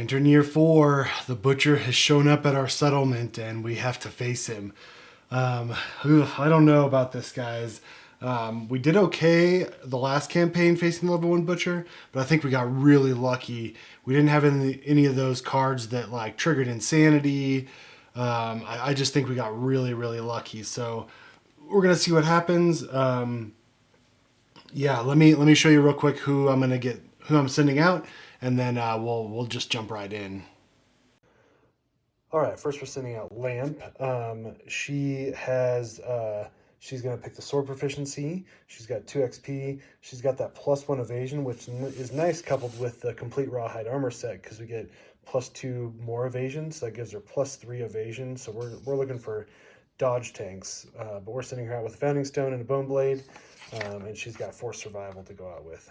Entering year 4, the butcher has shown up at our settlement and we have to face him. I don't know about this, guys. We did okay the last campaign facing the level 1 butcher, but I think we got really lucky. We didn't have any of those cards that like triggered insanity. I just think we got really, really lucky. So we're gonna see what happens. Yeah, let me show you real quick who who I'm sending out, and then we'll just jump right in. All right, first we're sending out Lamp. She's gonna pick the sword proficiency. She's got 2 XP. She's got that +1 evasion, which is nice coupled with the complete rawhide armor set because we get +2 more evasion. So that gives her +3 evasion. So we're looking for dodge tanks, but we're sending her out with a founding stone and a bone blade, and she's got 4 survival to go out with.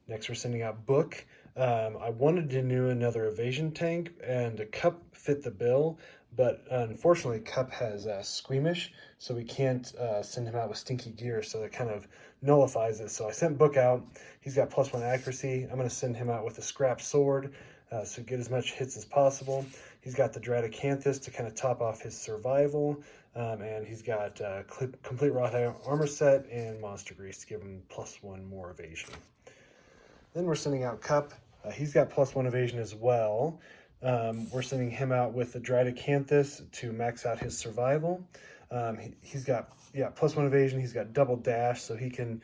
Next, we're sending out Book. I wanted to do another evasion tank, and a Cup fit the bill, but unfortunately, Cup has Squeamish, so we can't send him out with Stinky Gear, so that kind of nullifies it. So I sent Book out. He's got +1 accuracy. I'm going to send him out with a Scrap Sword, so get as much hits as possible. He's got the Dradacanthus to kind of top off his survival, and he's got complete rawhide armor set and Monster Grease to give him +1 more evasion. Then we're sending out Cup. He's got +1 evasion as well. We're sending him out with the Dradacanthus to max out his survival. He's got +1 evasion. He's got double dash, so he can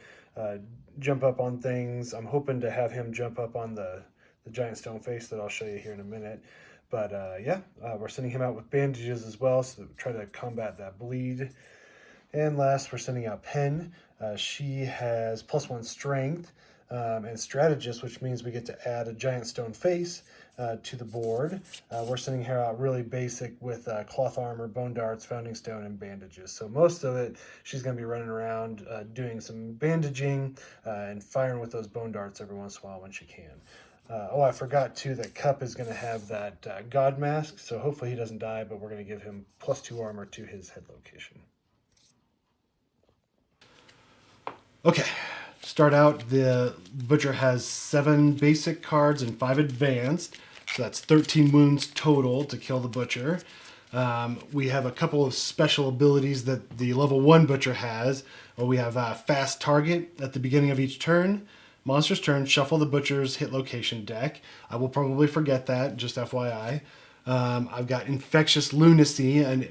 jump up on things. I'm hoping to have him jump up on the giant stone face that I'll show you here in a minute. But we're sending him out with bandages as well, so try to combat that bleed. And last, we're sending out Pen. She has +1 strength. And strategist, which means we get to add a giant stone face to the board. We're sending her out really basic with cloth armor, bone darts, founding stone, and bandages. So most of it, she's going to be running around doing some bandaging and firing with those bone darts every once in a while when she can. I forgot too that Cup is going to have that God Mask, so hopefully he doesn't die, but we're going to give him +2 armor to his head location. Okay. Start out, the butcher has 7 basic cards and 5 advanced, so that's 13 wounds total to kill the butcher. We have a couple of special abilities that the level 1 butcher has. We have fast target at the beginning of each turn. Monster's turn, shuffle the butcher's hit location deck. I will probably forget that, just FYI. I've got infectious lunacy, and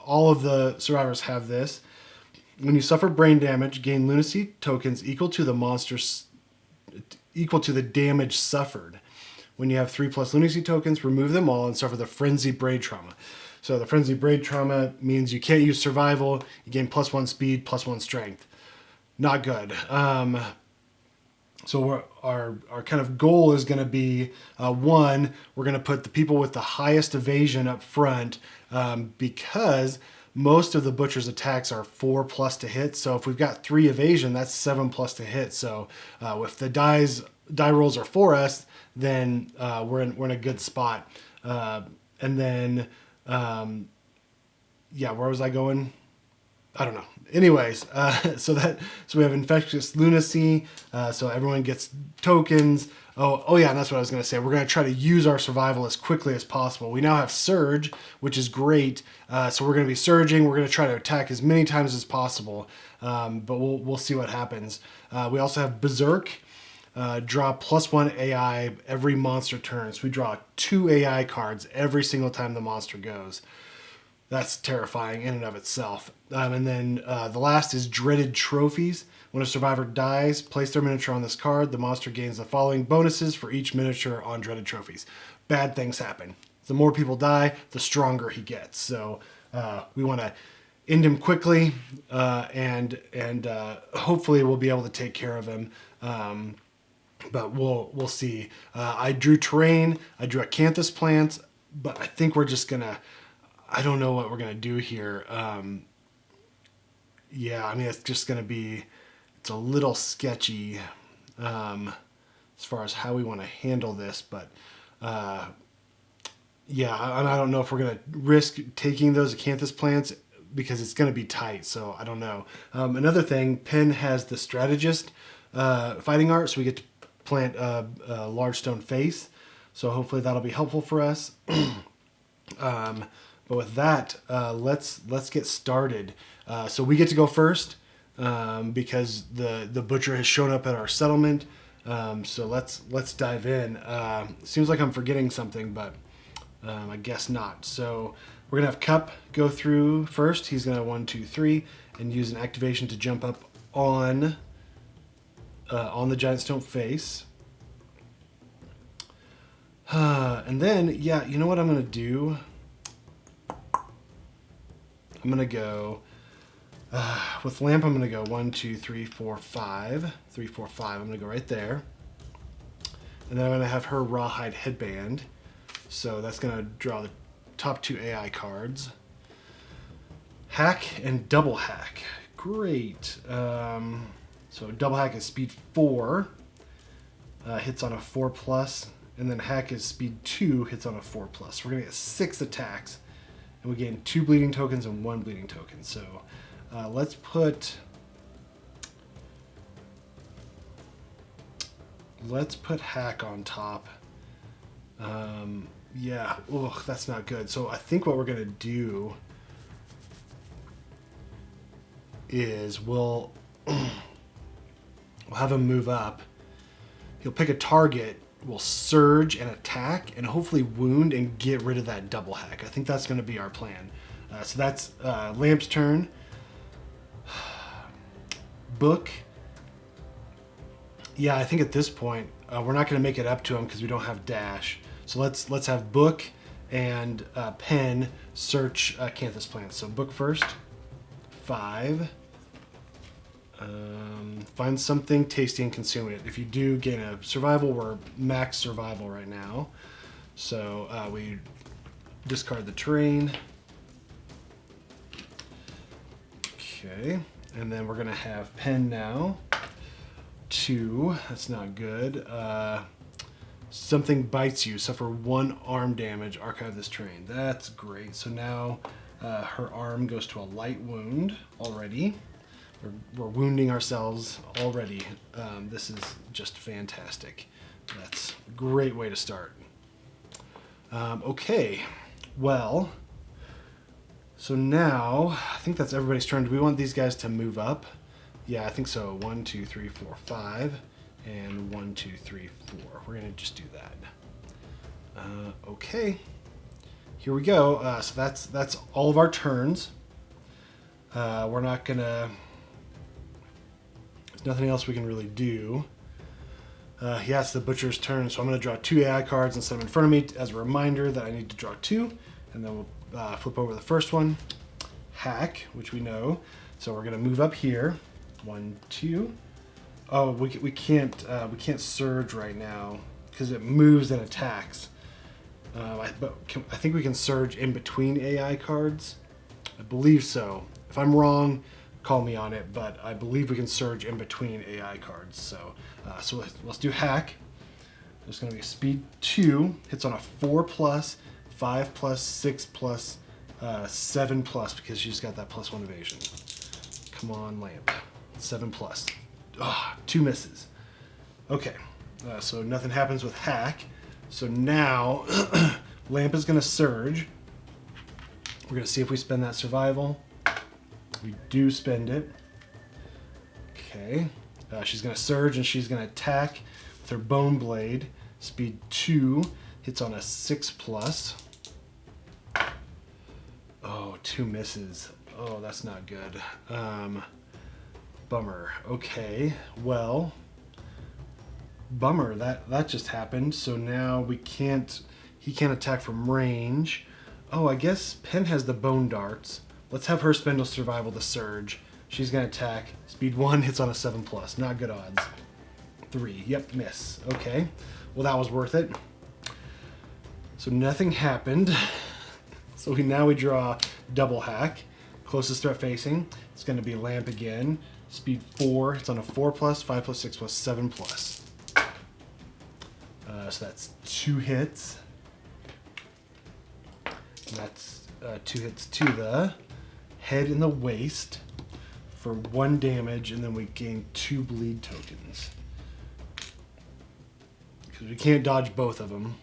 all of the survivors have this. When you suffer brain damage, gain lunacy tokens equal to the damage suffered. When you have 3+ lunacy tokens, remove them all and suffer the frenzy braid trauma. So the frenzy braid trauma means you can't use survival. You gain +1 speed, +1 strength. Not good. So our kind of goal is going to be one. We're going to put the people with the highest evasion up front because most of the butcher's attacks are 4+ to hit. So if we've got 3 evasion, that's 7+ to hit. So if the die rolls are for us, then we're in a good spot. And then where was I going? I don't know. Anyways, so we have infectious lunacy. So everyone gets tokens. Oh yeah, and that's what I was going to say. We're going to try to use our survival as quickly as possible. We now have Surge, which is great. So we're going to be surging. We're going to try to attack as many times as possible. But we'll see what happens. We also have Berserk. Draw +1 AI every monster turn. So we draw 2 AI cards every single time the monster goes. That's terrifying in and of itself. And then the last is Dreaded Trophies. When a survivor dies, place their miniature on this card. The monster gains the following bonuses for each miniature on Dreaded Trophies. Bad things happen. The more people die, the stronger he gets. So we want to end him quickly, and hopefully we'll be able to take care of him. But we'll see. I drew terrain. I drew acanthus plants, but I think we're just gonna. I don't know what we're gonna do here. It's just gonna be. It's a little sketchy as far as how we want to handle this, but I don't know if we're gonna risk taking those acanthus plants because it's gonna be tight. So I don't know. Another thing, Penn has the strategist fighting art, so we get to plant a large stone face. So hopefully that'll be helpful for us. But with that, let's get started. So we get to go first because the butcher has shown up at our settlement. So let's dive in. Seems like I'm forgetting something, but I guess not. So we're gonna have Cup go through first. He's gonna 1, 2, 3, and use an activation to jump up on the giant stone face. And then, yeah, you know what I'm gonna do? I'm gonna go with lamp. I'm gonna go 1, 2, 3, 4, 5, 3, 4, 5. I'm gonna go right there, and then I'm gonna have her rawhide headband. So that's gonna draw the top 2 AI cards. Hack and double hack. Great. So double hack is speed 4, hits on a 4+, and then hack is speed 2, hits on a 4+. We're gonna get 6 attacks. And we gain 2 bleeding tokens and 1 bleeding token. So let's put hack on top. Yeah, ugh, that's not good. So I think what we're gonna do is we'll have him move up. He'll pick a target. We'll surge and attack and hopefully wound and get rid of that double hack. I think that's going to be our plan. So that's Lamp's turn. Book. Yeah, I think at this point we're not going to make it up to him because we don't have dash. So let's have Book and Pen search Canthus plants. So Book first. 5. Find something tasty and consume it. If you do gain a survival, we're max survival right now. So we discard the terrain. Okay, and then we're gonna have Pen now. 2, that's not good. Something bites you, suffer 1 arm damage, archive this terrain. That's great. So now her arm goes to a light wound already. We're wounding ourselves already. This is just fantastic. That's a great way to start. Okay, well, so now I think that's everybody's turn. Do we want these guys to move up? Yeah, I think so. 1, 2, 3, 4, 5, and 1, 2, 3, 4. We're gonna just do that. Okay, here we go. So that's all of our turns. We're not gonna. Nothing else we can really do. Yeah, it's the butcher's turn, so I'm going to draw 2 AI cards and set them in front of me as a reminder that I need to draw 2, and then we'll flip over the first one. Hack, which we know. So we're going to move up here. 1, 2. Oh, we can't surge right now because it moves and attacks. But I think we can surge in between AI cards. I believe so. If I'm wrong, call me on it, but I believe we can surge in between AI cards. So let's do hack. There's going to be a speed 2, hits on a 4+, 5+, 6+, 7+, because she's got that +1 evasion. Come on, Lamp. 7+. 2 misses. Okay, so nothing happens with hack. So now Lamp is going to surge. We're going to see if we spend that survival. We do spend it. Okay. She's going to surge and she's going to attack with her Bone Blade. Speed 2. Hits on a 6+. Oh, 2 misses. Oh, that's not good. Bummer. Okay. Well, bummer. That just happened. So now he can't attack from range. Oh, I guess Pen has the Bone Darts. Let's have her spend a survival to surge. She's going to attack. Speed 1, hits on a 7+. Not good odds. 3. Yep, miss. Okay. Well, that was worth it. So nothing happened. So now we draw double hack. Closest threat facing. It's going to be Lamp again. Speed 4. It's on a 4+, 5+, 6+, 7+. So that's 2 hits. And that's 2 hits to the head and the waist for 1 damage, and then we gain 2 bleed tokens. Because we can't dodge both of them.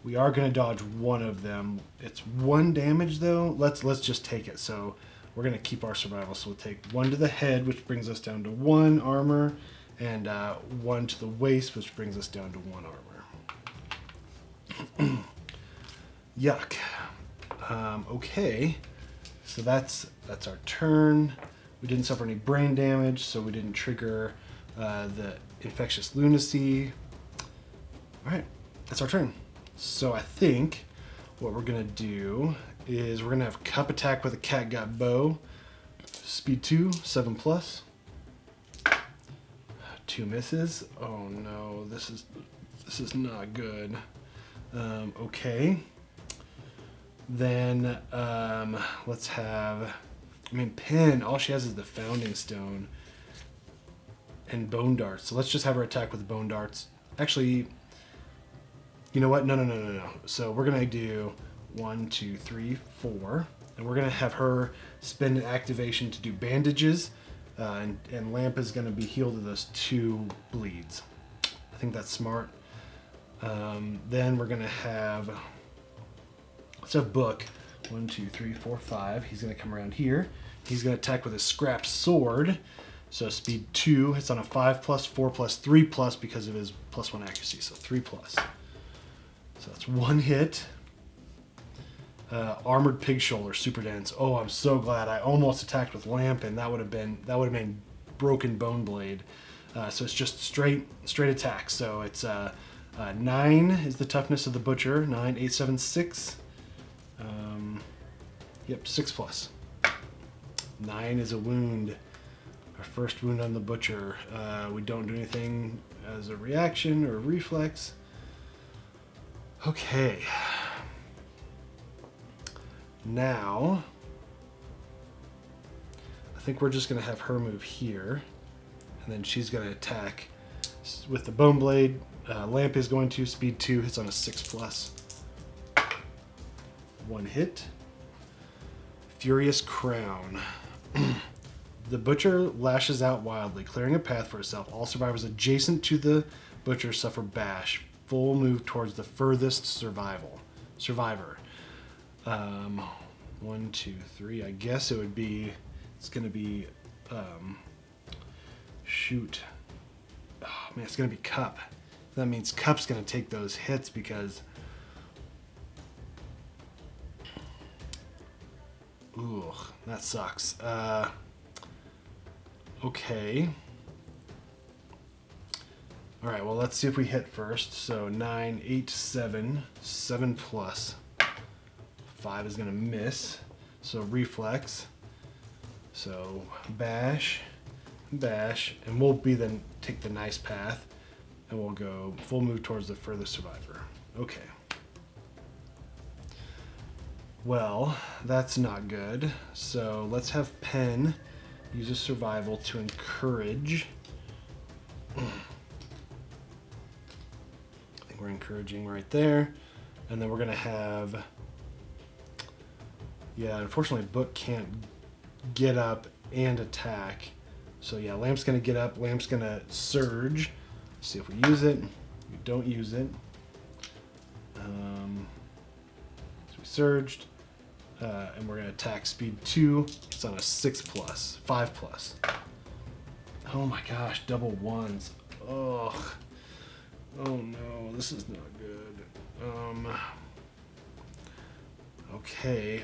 We are going to dodge one of them. It's 1 damage though. Let's just take it. So we're going to keep our survival. So we'll take 1 to the head, which brings us down to 1 armor, and 1 to the waist, which brings us down to 1 armor. Yuck. Okay, so that's our turn. We didn't suffer any brain damage, so we didn't trigger the infectious lunacy. All right, that's our turn. So I think what we're gonna do is we're gonna have Cup attack with a catgut bow. Speed 2, 7+. 2 misses. Oh no, this is not good. Okay. Then let's have. I mean, Pen. All she has is the Founding Stone and Bone Darts. So let's just have her attack with the Bone Darts. Actually. You know what? No. So we're going to do 1, 2, 3, 4. And we're going to have her spend an activation to do bandages. And Lamp is going to be healed of those 2 bleeds. I think that's smart. Then we're going to have... Let's have Book. 1, 2, 3, 4, 5. He's going to come around here. He's going to attack with his scrap sword. So speed 2. It's on a 5+, 4+, 3+ because of his +1 accuracy. So 3+. So that's 1 hit. Armored Pig Shoulder, super dense. Oh, I'm so glad. I almost attacked with Lamp, and that would have been broken bone blade. So it's just straight attack. So it's 9 is the toughness of the Butcher. 9, 8, 7, 6. Yep, 6+. 9 is a wound. Our first wound on the Butcher. We don't do anything as a reaction or a reflex. Okay. Now, I think we're just going to have her move here, and then she's going to attack with the Bone Blade. Lamp is going to speed 2, hits on a 6+. 1 hit. Furious Crown. The Butcher lashes out wildly, clearing a path for herself. All survivors adjacent to the Butcher suffer bash. Full move towards the furthest survivor. 1, 2, 3. I guess it would be. It's gonna be. Shoot. Oh man, it's gonna be Cup. That means Cup's gonna take those hits because. Ooh, that sucks. Okay. All right, well, let's see if we hit first. So 9, 8, 7, 7+. 5 is going to miss. So reflex. So bash, bash, and we'll then take the nice path, and we'll go full move towards the furthest survivor. Okay. Well, that's not good. So let's have Pen use a survival to encourage. We're encouraging right there. And then we're going to have... Yeah, unfortunately, Book can't get up and attack. So yeah, Lamp's going to get up. Lamp's going to surge. See if we use it. We don't use it. So we surged. And we're going to attack speed 2. It's on a 6+, 5+. Oh my gosh, double 1s. Ugh. Oh no, this is not good. Okay.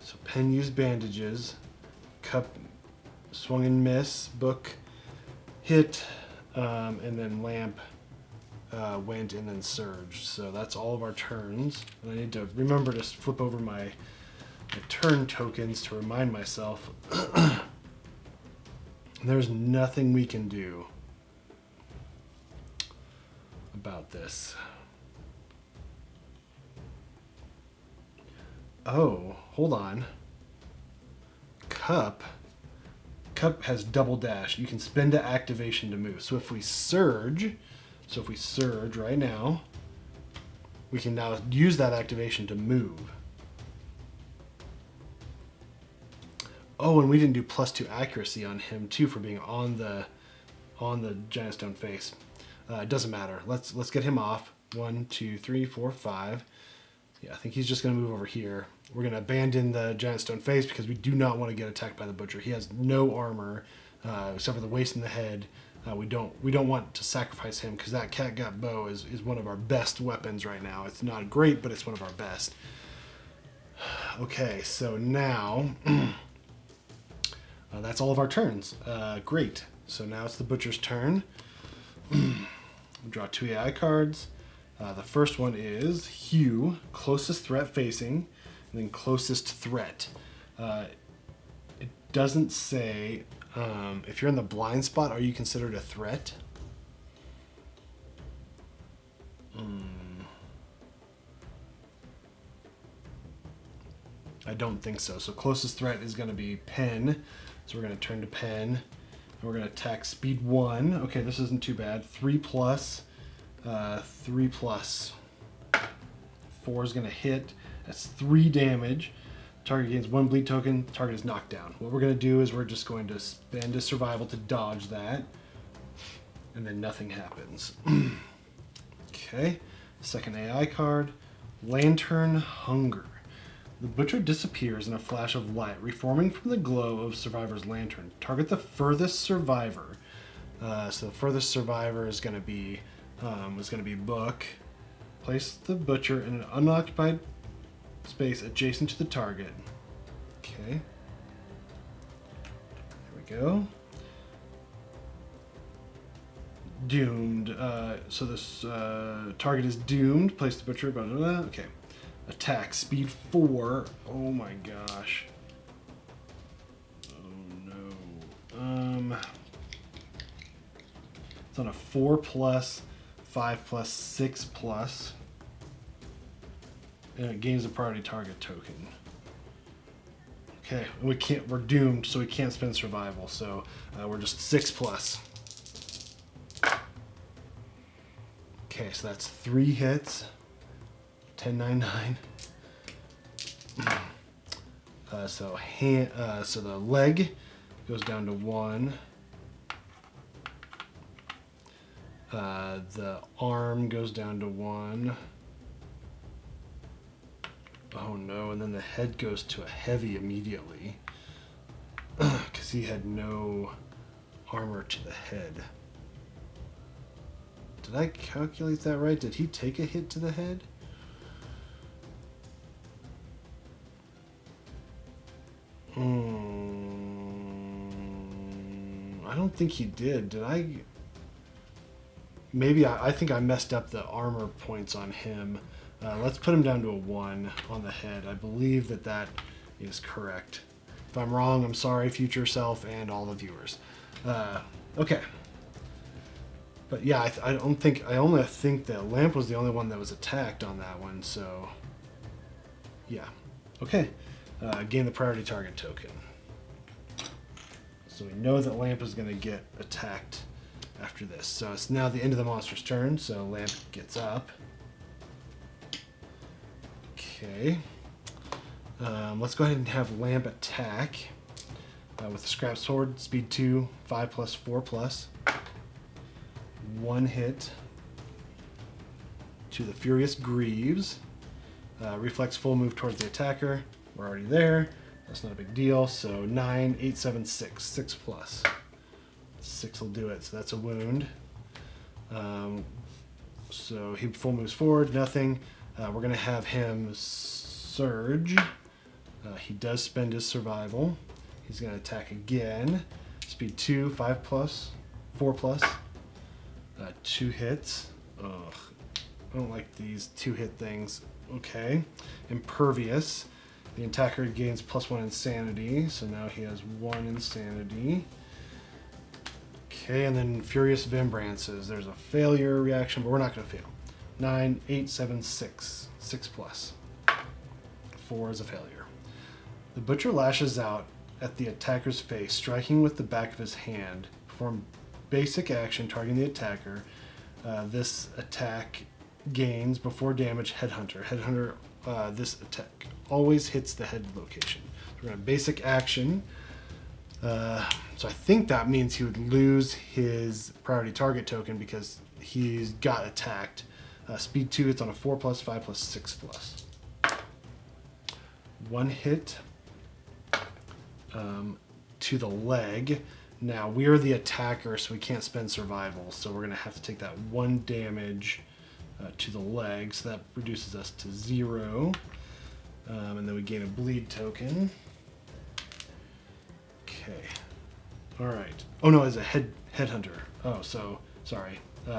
So Pen used bandages. Cup swung and miss. Book hit. And then Lamp went and then surged. So that's all of our turns. And I need to remember to flip over my turn tokens to remind myself. There's nothing we can do about this. Oh, hold on. Cup has double dash. You can spend an activation to move. So if we surge right now, we can now use that activation to move. Oh, and we didn't do +2 accuracy on him too for being on the Giant Stone face. It doesn't matter. Let's get him off. 1, 2, 3, 4, 5. Yeah, I think he's just going to move over here. We're going to abandon the giant stone face because we do not want to get attacked by the butcher. He has no armor except for the waist and the head. We don't want to sacrifice him because that catgut bow is one of our best weapons right now. It's not great, but it's one of our best. Okay, so now that's all of our turns. Great. So now it's the butcher's turn. We draw 2 AI cards. The first one is Hugh, closest threat facing, and then closest threat. It doesn't say if you're in the blind spot, are you considered a threat? I don't think so. So closest threat is going to be Pen. So we're going to turn to Pen. And we're going to attack speed 1. Okay, this isn't too bad. 3 plus. 3 plus. 4 is going to hit. That's 3 damage. Target gains 1 bleed token. Target is knocked down. What we're going to do is we're just going to spend a survival to dodge that. And then nothing happens. Okay. Second AI card. Lantern Hunger. The butcher disappears in a flash of light, reforming from the glow of survivor's lantern. Target the furthest survivor. So the furthest survivor is going to be Book. Place the butcher in an unoccupied space adjacent to the target. Okay. There we go. Doomed. So this target is doomed. Place the butcher. Blah, blah, blah. Okay. Attack speed 4. Oh my gosh. Oh no. It's on a 4 plus, 5 plus, 6 plus. And it gains a priority target token. Okay, we're doomed, so we can't spend survival. So we're just 6 plus. Okay, so that's 3 hits. 10, 9, 9. So the leg goes down to 1. The arm goes down to 1. Oh no, and then the head goes to a heavy immediately. Because he had no armor to the head. Did I calculate that right? Did he take a hit to the head? I don't think he did. Did I? Maybe I think I messed up the armor points on him. Let's put him down to a 1 on the head. I believe that is correct. If I'm wrong, I'm sorry, future self and all the viewers. Okay. But yeah, I only think that Lamp was the only one that was attacked on that one. So yeah. Okay. Gain the priority target token. So we know that Lamp is going to get attacked after this. So it's now the end of the monster's turn, so Lamp gets up. Okay. Let's go ahead and have Lamp attack with the Scrap Sword, speed 2, 5 plus, 4 plus. 1 hit to the Furious Greaves. Reflex full move towards the attacker. We're already there. That's not a big deal. So 9, 8, 7, 6. 6 plus. 6 will do it. So that's a wound. So he full moves forward. Nothing. We're going to have him surge. He does spend his survival. He's going to attack again. Speed 2, 5 plus, 4 plus. 2 hits. Ugh. I don't like these 2-hit things. Okay. Impervious. The attacker gains +1 insanity, so now he has 1 insanity. Okay, and then Furious Vibrances. There's a failure reaction, but we're not going to fail. 9, 8, 7, 6. 6 plus. 4 is a failure. The Butcher lashes out at the attacker's face, striking with the back of his hand. Perform basic action targeting the attacker. This attack gains before damage Headhunter. Headhunter, this attack always hits the head location. So we're going to basic action. So I think that means he would lose his priority target token because he's got attacked. Speed 2, it's on a 4+, 5+, 6+. One hit to the leg. Now, we're the attacker, so we can't spend survival, so we're going to have to take that 1 damage to the leg, so that reduces us to 0. And then we gain a bleed token. Okay. All right. Oh, no, it's a headhunter. Oh, so, sorry.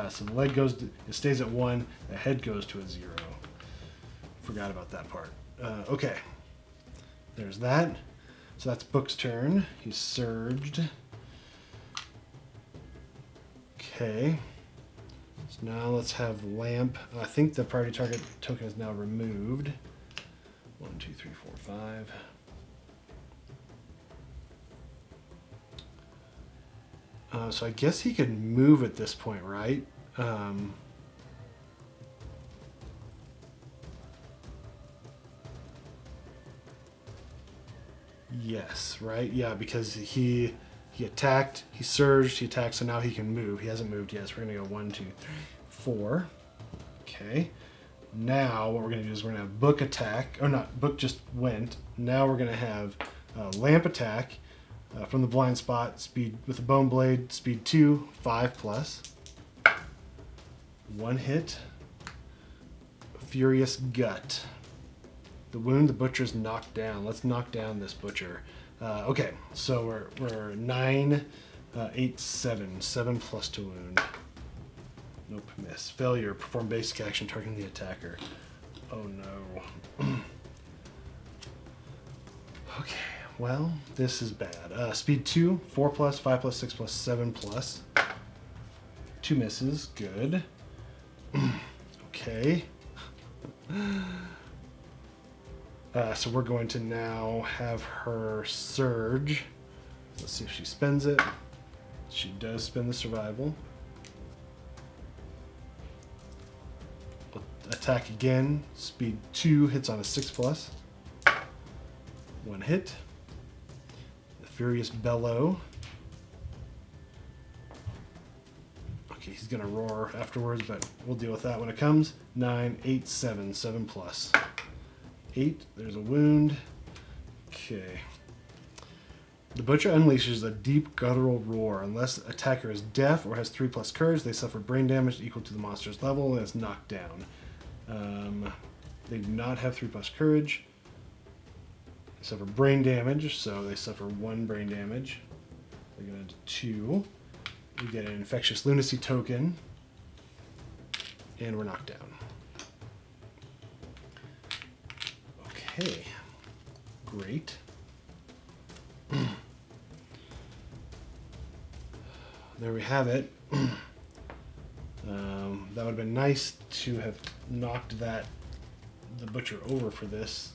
So the leg goes, it stays at 1, the head goes to a 0. Forgot about that part. Okay. There's that. So that's Book's turn. He's surged. Okay. So now let's have Lamp. I think the priority target token is now removed. 1, 2, 3, 4, 5. So I guess he could move at this point, right? Yes, right? Yeah, because he attacked, he surged, he attacked, so now he can move. He hasn't moved yet, so we're going to go 1, 2, 3, 4. Okay. Now what we're going to do is we're going to have Book attack. Or not, Book just went. Now we're going to have Lamp attack from the blind spot, speed with a bone blade, speed 2, 5+. 1 hit. Furious Gut. The wound, the butcher's knocked down. Let's knock down this butcher. Okay, so we're 9, 8, 7. 7+ to wound. Nope, miss. Failure. Perform basic action targeting the attacker. Oh no. Okay, well, this is bad. Speed 2, 4+, 5+, 6+, 7+. 2 misses. Good. Okay. So we're going to now have her surge. Let's see if she spends it. She does spend the survival. Attack again. Speed 2 hits on a 6+. 1 hit. The Furious Bellow. Okay, he's gonna roar afterwards, but we'll deal with that when it comes. 9, 8, 7. 7+. 8. There's a wound. Okay. The Butcher unleashes a deep guttural roar. Unless attacker is deaf or has 3+ courage, they suffer brain damage equal to the monster's level and is knocked down. They do not have 3+ courage. They suffer brain damage, so they suffer 1 brain damage. They're going to do 2. We get an infectious lunacy token, and we're knocked down. Okay, great. There we have it. That would have been nice to have knocked the butcher over for this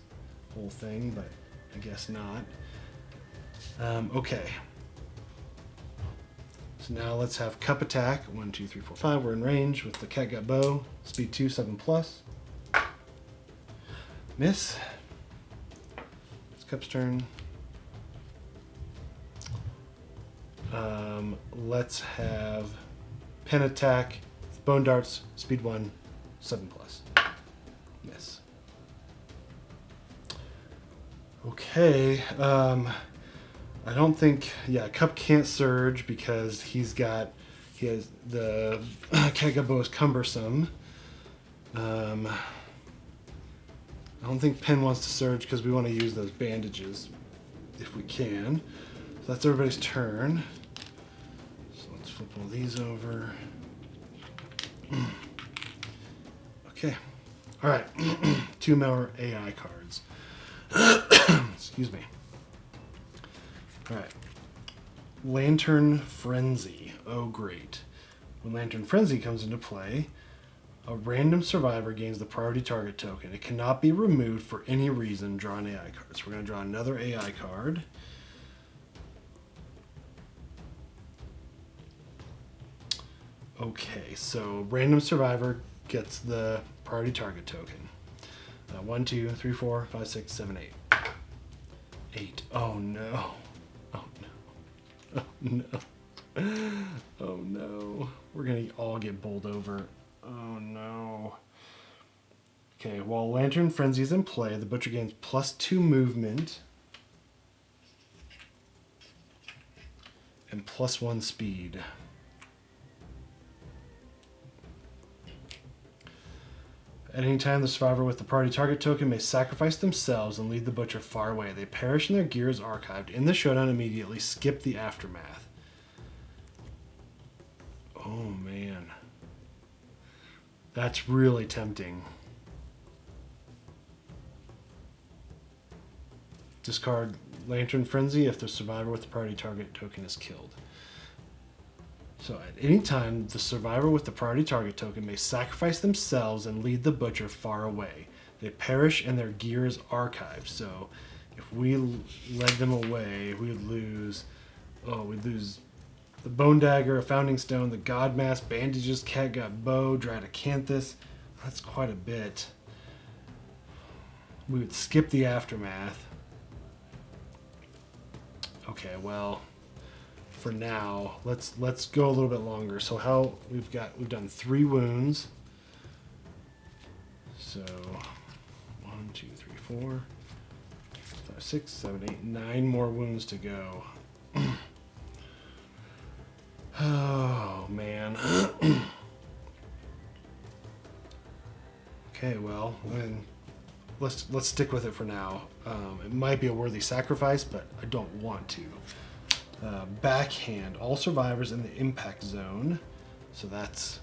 whole thing, but I guess not. Okay. So now let's have Cup attack. 1, 2, 3, 4, 5. We're in range with the Catgut bow. Speed 2, 7+. Miss. It's Cup's turn. Let's have Pen attack. Bone darts. Speed 1, 7+. Miss. Okay. I don't think, Cup can't surge because he has the Catgut bow is cumbersome. I don't think Pen wants to surge because we want to use those bandages if we can. So that's everybody's turn. So let's flip all these over. Okay. All right. 2 more AI cards. Excuse me. All right. Lantern Frenzy. Oh, great. When Lantern Frenzy comes into play, a random survivor gains the priority target token. It cannot be removed for any reason. Draw an AI card. So we're going to draw another AI card. Okay, so random survivor gets the priority target token. 1, 2, 3, 4, 5, 6, 7, 8. 8. Oh no. Oh no. Oh no. Oh no. We're gonna all get bowled over. Oh no. Okay, while Lantern Frenzy is in play, the Butcher gains +2 movement and +1 speed. At any time, the survivor with the priority target token may sacrifice themselves and lead the Butcher far away. They perish and their gear is archived. In the showdown immediately, skip the aftermath. Oh man. That's really tempting. Discard Lantern Frenzy if the survivor with the priority target token is killed. So at any time, the survivor with the priority target token may sacrifice themselves and lead the Butcher far away. They perish and their gear is archived. So if we led them away, we would lose... Oh, we'd lose the Bone Dagger, a Founding Stone, the God Mask, Bandages, Catgut Bow, Dradacanthus. That's quite a bit. We would skip the Aftermath. Okay, well... For now, let's go a little bit longer. So how we've done 3 wounds. So 1, 2, 3, 4, 5, 6, 7, 8, 9 more wounds to go. Oh man. Okay, well, let's stick with it for now. It might be a worthy sacrifice, but I don't want to. Backhand, all survivors in the impact zone. So that's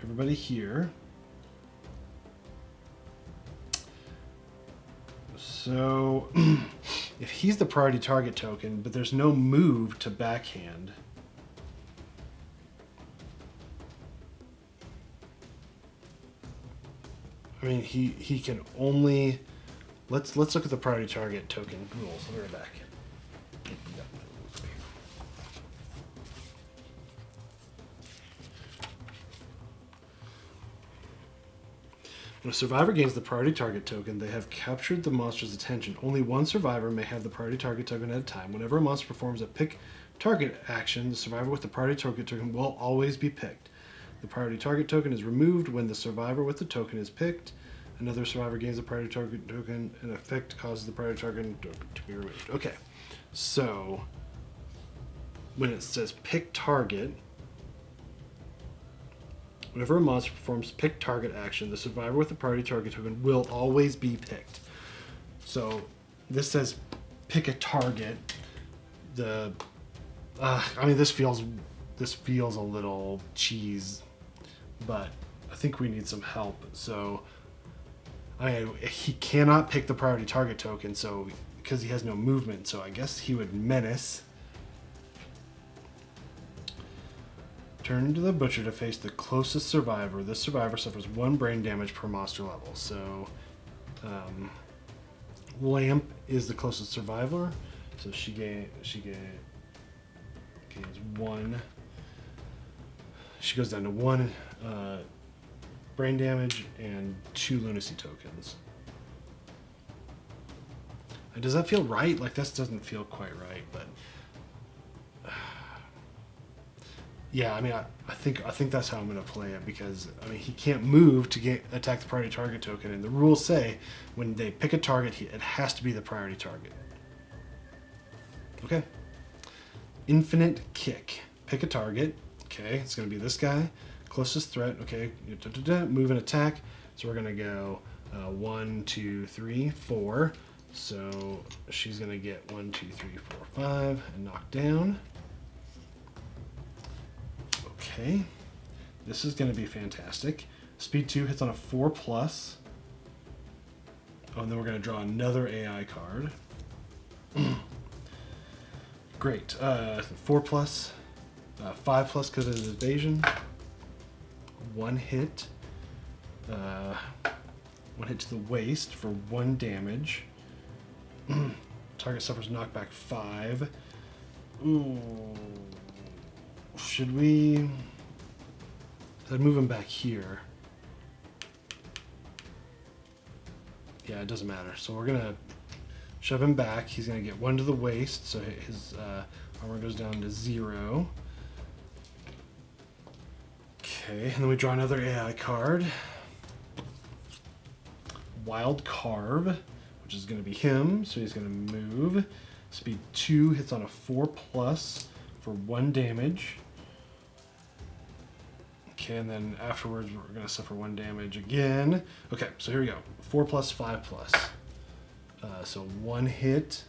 everybody here. So if he's the priority target token, but there's no move to backhand. I mean, he can only... Let's look at the priority target token rules. I'll be right back. When a survivor gains the priority target token, they have captured the monster's attention. Only one survivor may have the priority target token at a time. Whenever a monster performs a pick target action, the survivor with the priority target token will always be picked. The priority target token is removed when the survivor with the token is picked. Another survivor gains the priority target token. An effect causes the priority target to be removed. Okay, so when it says pick target, whenever a monster performs pick target action, the survivor with the priority target token will always be picked. So this says pick a target. I mean, this feels a little cheese, but I think we need some help. So I mean, he cannot pick the priority target token, so because he has no movement. So I guess he would menace. Turn to the Butcher to face the closest survivor. This survivor suffers 1 brain damage per monster level. So, Lamp is the closest survivor. So she gains 1. She goes down to 1 brain damage and 2 lunacy tokens. And does that feel right? Like, this doesn't feel quite right, but... Yeah, I mean, I think that's how I'm going to play it, because I mean, he can't move to attack the priority target token, and the rules say when they pick a target, it has to be the priority target. Okay. Infinite Kick. Pick a target. Okay, it's going to be this guy. Closest threat. Okay, move and attack. So we're going to go 1, 2, 3, 4. So she's going to get 1, 2, 3, 4, 5 and knock down. Okay, this is going to be fantastic. Speed 2 hits on a 4+. Oh, and then we're going to draw another AI card. Great. 4+, 5+ because of his evasion. 1 hit. 1 hit to the waist for 1 damage. Target suffers knockback 5. Ooh. Should we... I'd move him back here. Yeah, it doesn't matter. So we're going to shove him back. He's going to get 1 to the waist, so his Armor goes down to 0. Okay, and then we draw another AI card. Wild Carve, which is going to be him, so he's going to move. Speed 2 hits on a 4+ for 1 damage. Okay, and then afterwards we're going to suffer 1 damage again. Okay, so here we go. 4+, 5+. So 1 hit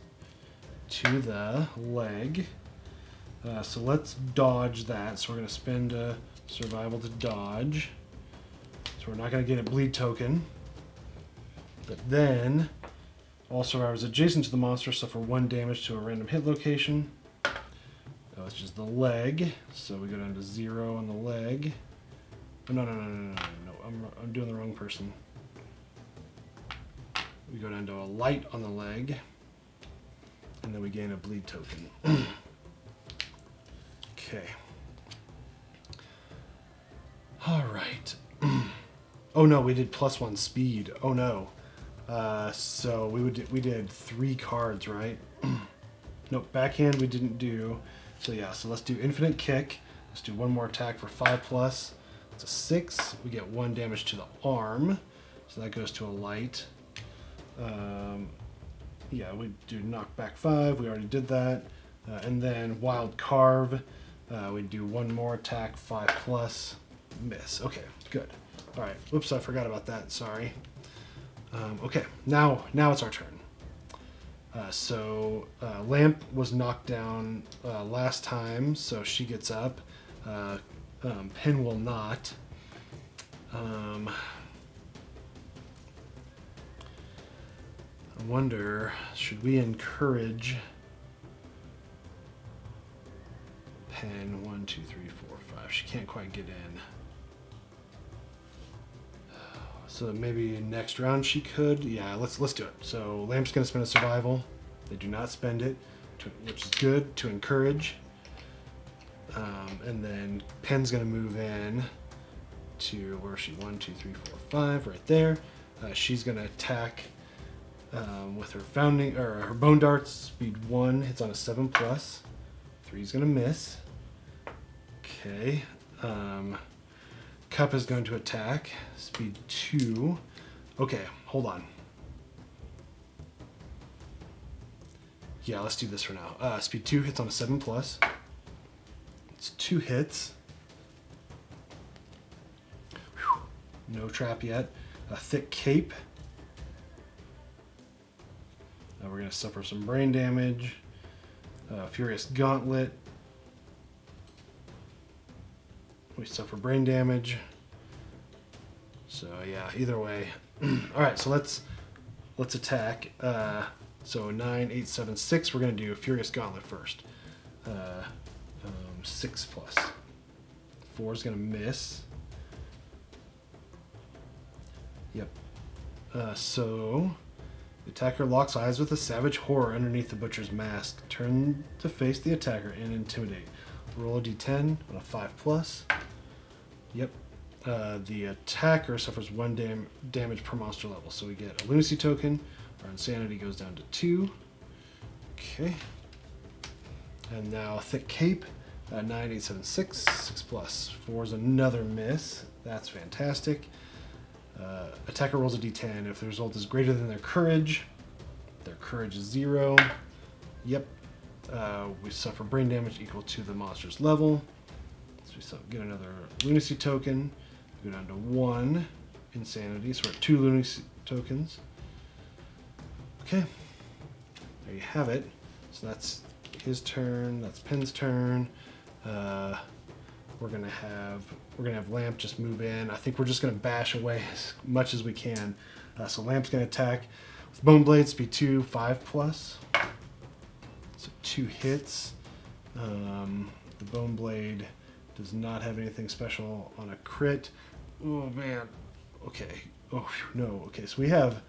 to the leg. So let's dodge that. So we're going to spend a survival to dodge. So we're not going to get a bleed token. But then all survivors adjacent to the monster suffer 1 damage to a random hit location. Which is the leg. So we go down to 0 on the leg. Oh, no. I'm doing the wrong person. We go down to a light on the leg. And then we gain a bleed token. Okay. All right. Oh no, we did +1 speed. Oh no. So we did 3 cards, right? Nope, backhand we didn't do. So yeah, so let's do infinite kick. Let's do 1 more attack for 5+. It's a 6. We get 1 damage to the arm. So that goes to a light. Yeah, we do knockback 5. We already did that. And then wild carve. We do 1 more attack, 5+. Miss. Okay, good. All right. Whoops, I forgot about that. Sorry. Okay, now it's our turn. So Lamp was knocked down last time, so she gets up. Pen will not. I wonder, should we encourage Pen? 1, 2, 3, 4, 5. She can't quite get in. So maybe next round she could. Yeah, let's do it. So Lamp's gonna spend a survival. They do not spend it, which is good to encourage. And then Pen's gonna move in to where is she? 1, 2, 3, 4, 5, right there. She's gonna attack with her founding or her bone darts. Speed 1 hits on a 7+. 3's gonna miss. Okay. Cup is going to attack. Speed 2. Okay, hold on. Yeah, let's do this for now. Speed 2 hits on a 7+. It's 2 hits. Whew. No trap yet. A thick cape. We're going to suffer some brain damage. Furious Gauntlet. We suffer brain damage. So yeah, either way. All right, so let's attack. So 9, 8, 7, 6. We're gonna do Furious Gauntlet first. 6+. 4 is gonna miss. Yep. So the attacker locks eyes with a savage horror underneath the butcher's mask. Turn to face the attacker and intimidate. Roll a d10 on a 5+. Yep. The attacker suffers 1 damage per monster level. So we get a lunacy token. Our insanity goes down to 2. Okay. And now thick cape. 9, 8, 7, 6. 6+. 4 is another miss. That's fantastic. Attacker rolls a d10. If the result is greater than their courage is 0. Yep. We suffer brain damage equal to the monster's level. So we get another lunacy token. We go down to 1 insanity. So we're at 2 lunacy tokens. Okay. There you have it. So that's his turn. That's Pen's turn. We're gonna have Lamp just move in. I think we're just gonna bash away as much as we can. So Lamp's gonna attack with Bone Blade, speed 2, 5+. So 2 hits. The Bone Blade does not have anything special on a crit. Oh man. Okay. Oh no. Okay. So we have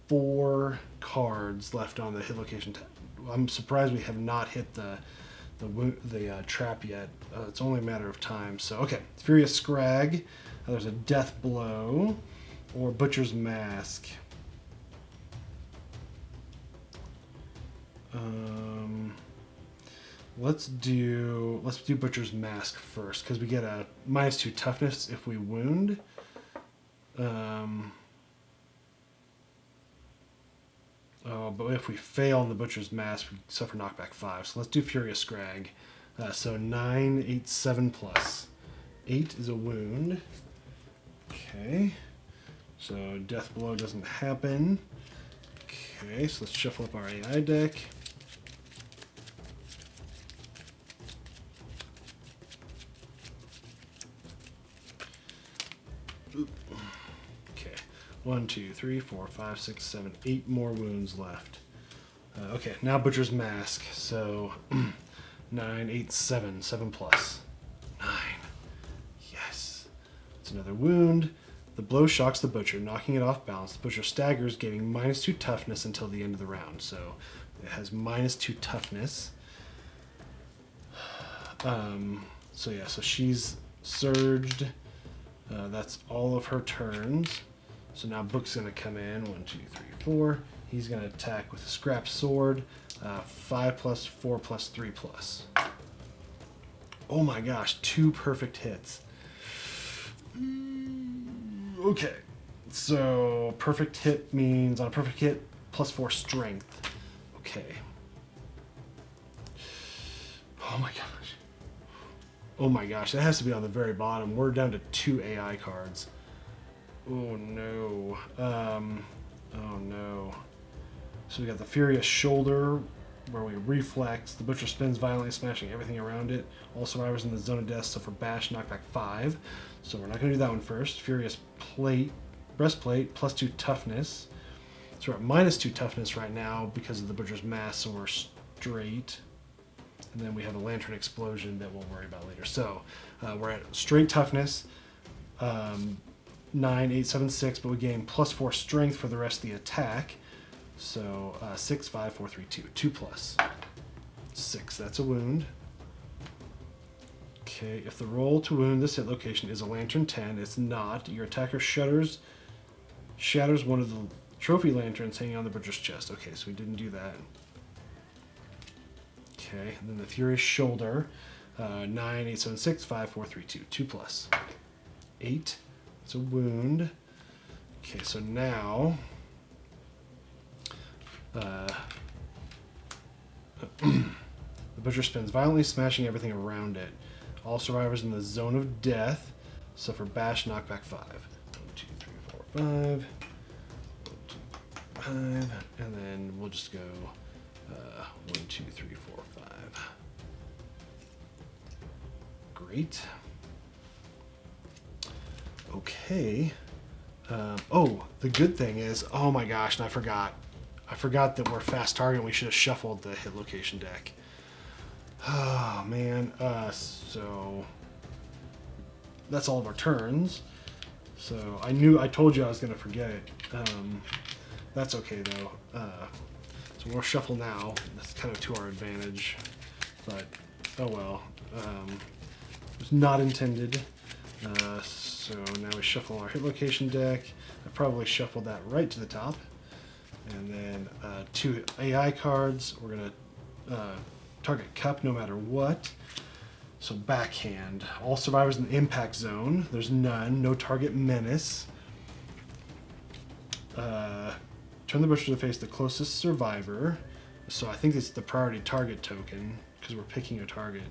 4 cards left on the hit location. I'm surprised we have not hit the trap yet. It's only a matter of time. So okay. Furious Scrag. There's a Death Blow or Butcher's Mask. let's do Butcher's Mask first because we get a -2 toughness if we wound. But if we fail on the Butcher's Mask, we suffer knockback 5. So let's do Furious Scrag. So 9, 8, 7 plus. 8 is a wound. Okay. So Death Blow doesn't happen. Okay, so let's shuffle up our AI deck. Okay. 1, 2, 3, 4, 5, 6, 7, 8 more wounds left. Okay, now Butcher's Mask. So 9, 8, 7. 7 plus. 9. Yes. It's another wound. The blow shocks the Butcher, knocking it off balance. The Butcher staggers, gaining -2 toughness until the end of the round. So it has -2 toughness. So yeah, so she's surged. That's all of her turns. So now Book's going to come in. 1, 2, 3, 4. He's going to attack with a scrap sword. 5 plus, 4 plus, 3 plus. Oh my gosh, 2 perfect hits. Okay, so perfect hit means on a perfect hit, +4 strength. Okay. Oh my gosh. Oh my gosh, that has to be on the very bottom. We're down to 2 AI cards. Oh no. Oh no. So we got the Furious Shoulder, where we reflex. The Butcher spins violently, smashing everything around it. All survivors in the zone of death suffer bash, knockback 5. So we're not going to do that one first. Furious Breastplate, +2 toughness. So we're at -2 toughness right now because of the Butcher's Mask, so we're straight. And then we have a Lantern Explosion that we'll worry about later. So we're at straight toughness, 9, 8, 7, 6, but we gain +4 strength for the rest of the attack. So 6, 5, 4, 3, 2. 2 plus. 6, that's a wound. Okay, if the roll to wound this hit location is a Lantern 10, it's not. Your attacker shatters one of the trophy lanterns hanging on the Butcher's chest. Okay, so we didn't do that. Okay, and then the Furious Shoulder. 9, 8, 7, 6, 5, 4, 3, 2. 2 plus. 8. It's a wound. Okay, so now the Butcher spins violently, smashing everything around it. All survivors in the zone of death suffer bash, knockback 5. 1, 2, 3, 4, 5. 1, 2, 5. And then we'll just go 1, 2, 3, 4, 5. Great. Okay. Oh, the good thing is, oh my gosh, and I forgot that we're fast target. We should have shuffled the hit location deck. Oh man. So that's all of our turns. So I told you I was gonna forget it. That's okay though. So we'll shuffle now. That's kind of to our advantage, but oh well. It was not intended. So now we shuffle our hit location deck. I probably shuffled that right to the top. And then 2 AI cards. We're going to target Cup no matter what. So backhand. All survivors in the impact zone. There's none. No target menace. Turn the Butcher to face the closest survivor. So I think it's the priority target token because we're picking a target.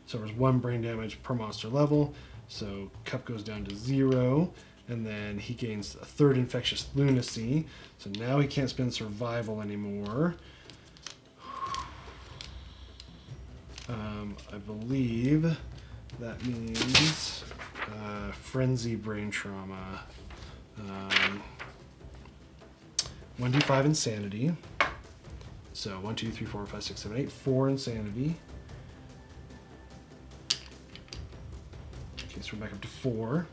So there's 1 brain damage per monster level. So Cup goes down to 0. And then he gains a 3rd infectious lunacy. So now he can't spend survival anymore. I believe that means frenzy brain trauma. 1d5 insanity. So 1, 2, 3, 4, 5, 6, 7, 8. 4 insanity. Okay, so we're back up to 4.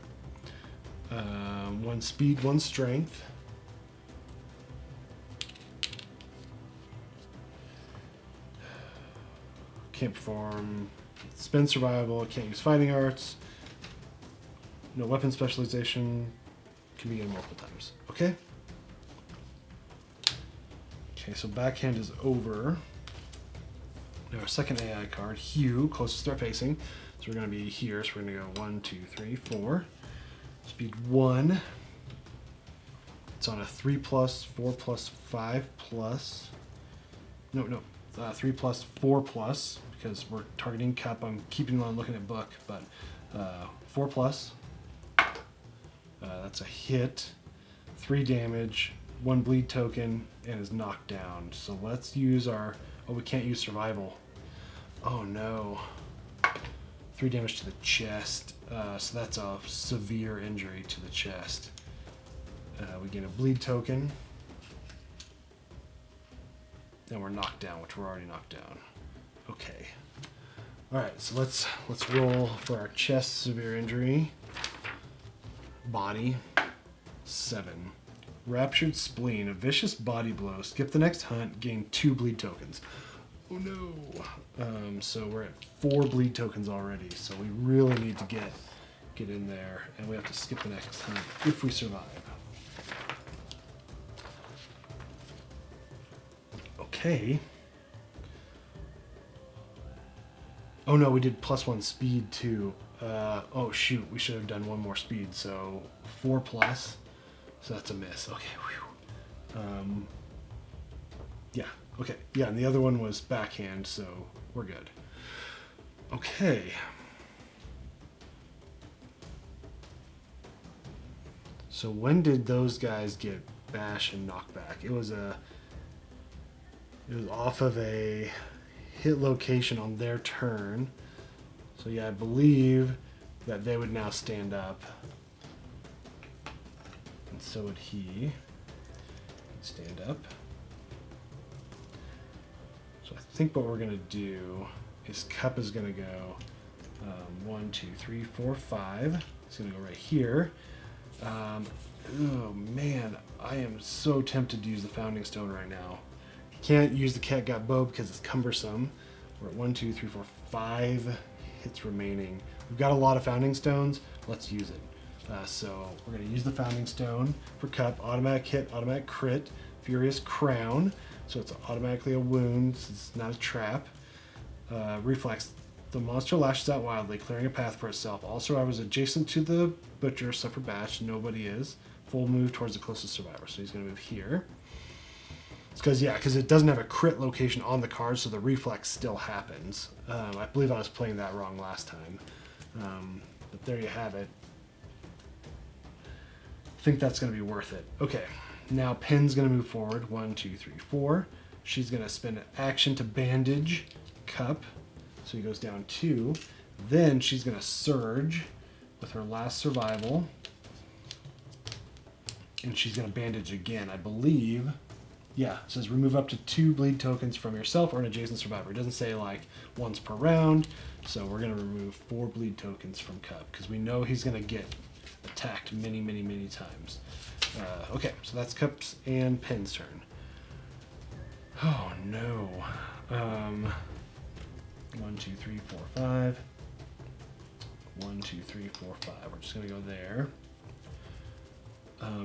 1 speed, 1 strength. Can't perform spend survival, can't use fighting arts. No weapon specialization. Can begin multiple times. Okay? Okay, so backhand is over. Now our second AI card, Hue, closest to our facing. So we're going to be here. So we're going to go 1, 2, 3, 4. Speed 1. It's on a 3 plus, 4 plus, 5 plus. No, 3 plus, 4 plus, because we're targeting cup. I'm keeping on looking at book, but 4 plus. That's a hit. 3 damage, 1 bleed token, and is knocked down. So let's use our... Oh, we can't use survival. Oh no. 3 damage to the chest. So that's a severe injury to the chest. We gain a bleed token. And we're knocked down, which we're already knocked down. Okay. Alright, so let's roll for our chest severe injury. Body. 7. Raptured spleen, a vicious body blow. Skip the next hunt, gain 2 bleed tokens. Oh no. So we're at 4 bleed tokens already, so we really need to get in there, and we have to skip the next hunt if we survive. Okay. Oh no, we did +1 speed too. Oh shoot, we should have done 1 more speed, so 4 plus. So that's a miss. Okay. Whew. Yeah. Okay. Yeah, and the other one was backhand, so we're good. Okay. So when did those guys get bash and knockback? It was off of a hit location on their turn. So yeah, I believe that they would now stand up. And so would he. Stand up. So I think what we're going to do is Cup is going to go 1, 2, 3, 4, 5. It's going to go right here. Oh man, I am so tempted to use the Founding Stone right now. Can't use the Catgut Bow because it's cumbersome. We're at 1, 2, 3, 4, 5 hits remaining. We've got a lot of Founding Stones. Let's use it. So we're going to use the Founding Stone for Cup. Automatic hit, automatic crit, Furious Crown. So it's automatically a wound. So it's not a trap. Reflex. The monster lashes out wildly, clearing a path for itself. All survivors adjacent to the Butcher suffer bash. Nobody is. Full move towards the closest survivor. So he's going to move here. It's because it doesn't have a crit location on the card, so the reflex still happens. I believe I was playing that wrong last time. But there you have it. I think that's going to be worth it. Okay, now Pin's going to move forward. 1, 2, 3, 4. She's going to spend an action to bandage Cup. So he goes down 2. Then she's going to surge with her last survival. And she's going to bandage again, I believe. Yeah, it says remove up to 2 bleed tokens from yourself or an adjacent survivor. It doesn't say like once per round. So we're going to remove 4 bleed tokens from Cup because we know he's going to get attacked many, many, many times. Okay, so that's Cup's and Pin's turn. Oh no. 1, 2, 3, 4, 5. 1, 2, 3, 4, 5. We're just going to go there.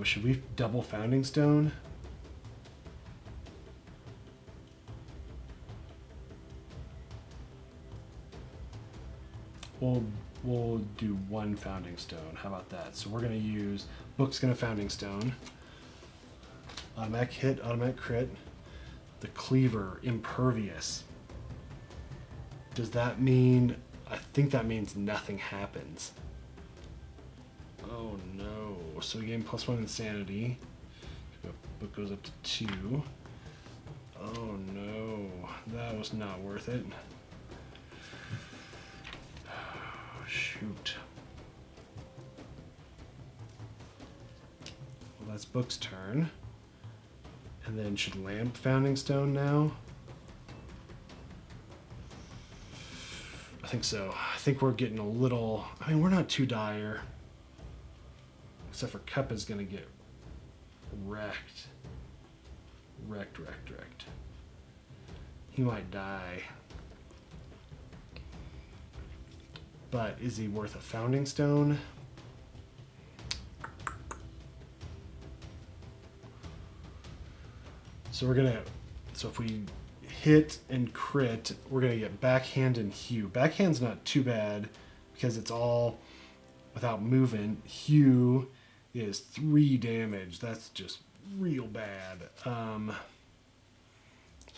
Should we double Founding Stone? We'll do 1 Founding Stone. How about that? So we're going to use Book's going to Founding Stone. Automatic hit, automatic crit. The Cleaver, Impervious. Does that mean... I think that means nothing happens. Oh no. So we gain +1 Insanity. Book goes up to 2. Oh no. That was not worth it. Shoot. Well, that's Book's turn. And then should Lamp Founding Stone now? I think so. I think we're getting a little... I mean, we're not too dire. Except for Cup is going to get wrecked. Wrecked. He might die. But is he worth a Founding Stone? So we're gonna... So if we hit and crit, we're going to get backhand and hew. Backhand's not too bad because it's all without moving. Hew is 3 damage. That's just real bad. So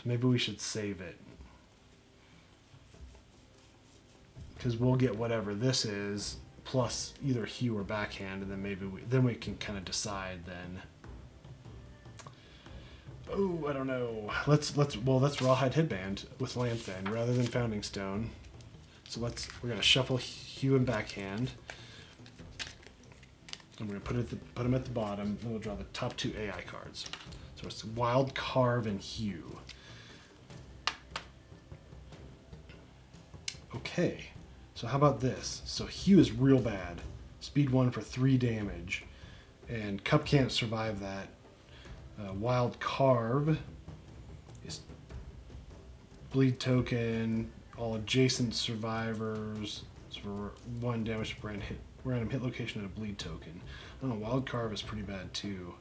maybe we should save it. Because we'll get whatever this is, plus either hew or backhand, and then maybe we can kind of decide then. Oh, I don't know. Let's rawhide headband with lamp then, rather than founding stone. So we're gonna shuffle hew and backhand. I'm gonna put them at the bottom, and we'll draw the top 2 AI cards. So it's wild carve and hew. Okay, so how about this? So hew is real bad. Speed 1 for 3 damage, and Cup can't survive that. Wild Carve is bleed token, all adjacent survivors for 1 damage per random hit location and a bleed token. I don't know, Wild Carve is pretty bad too.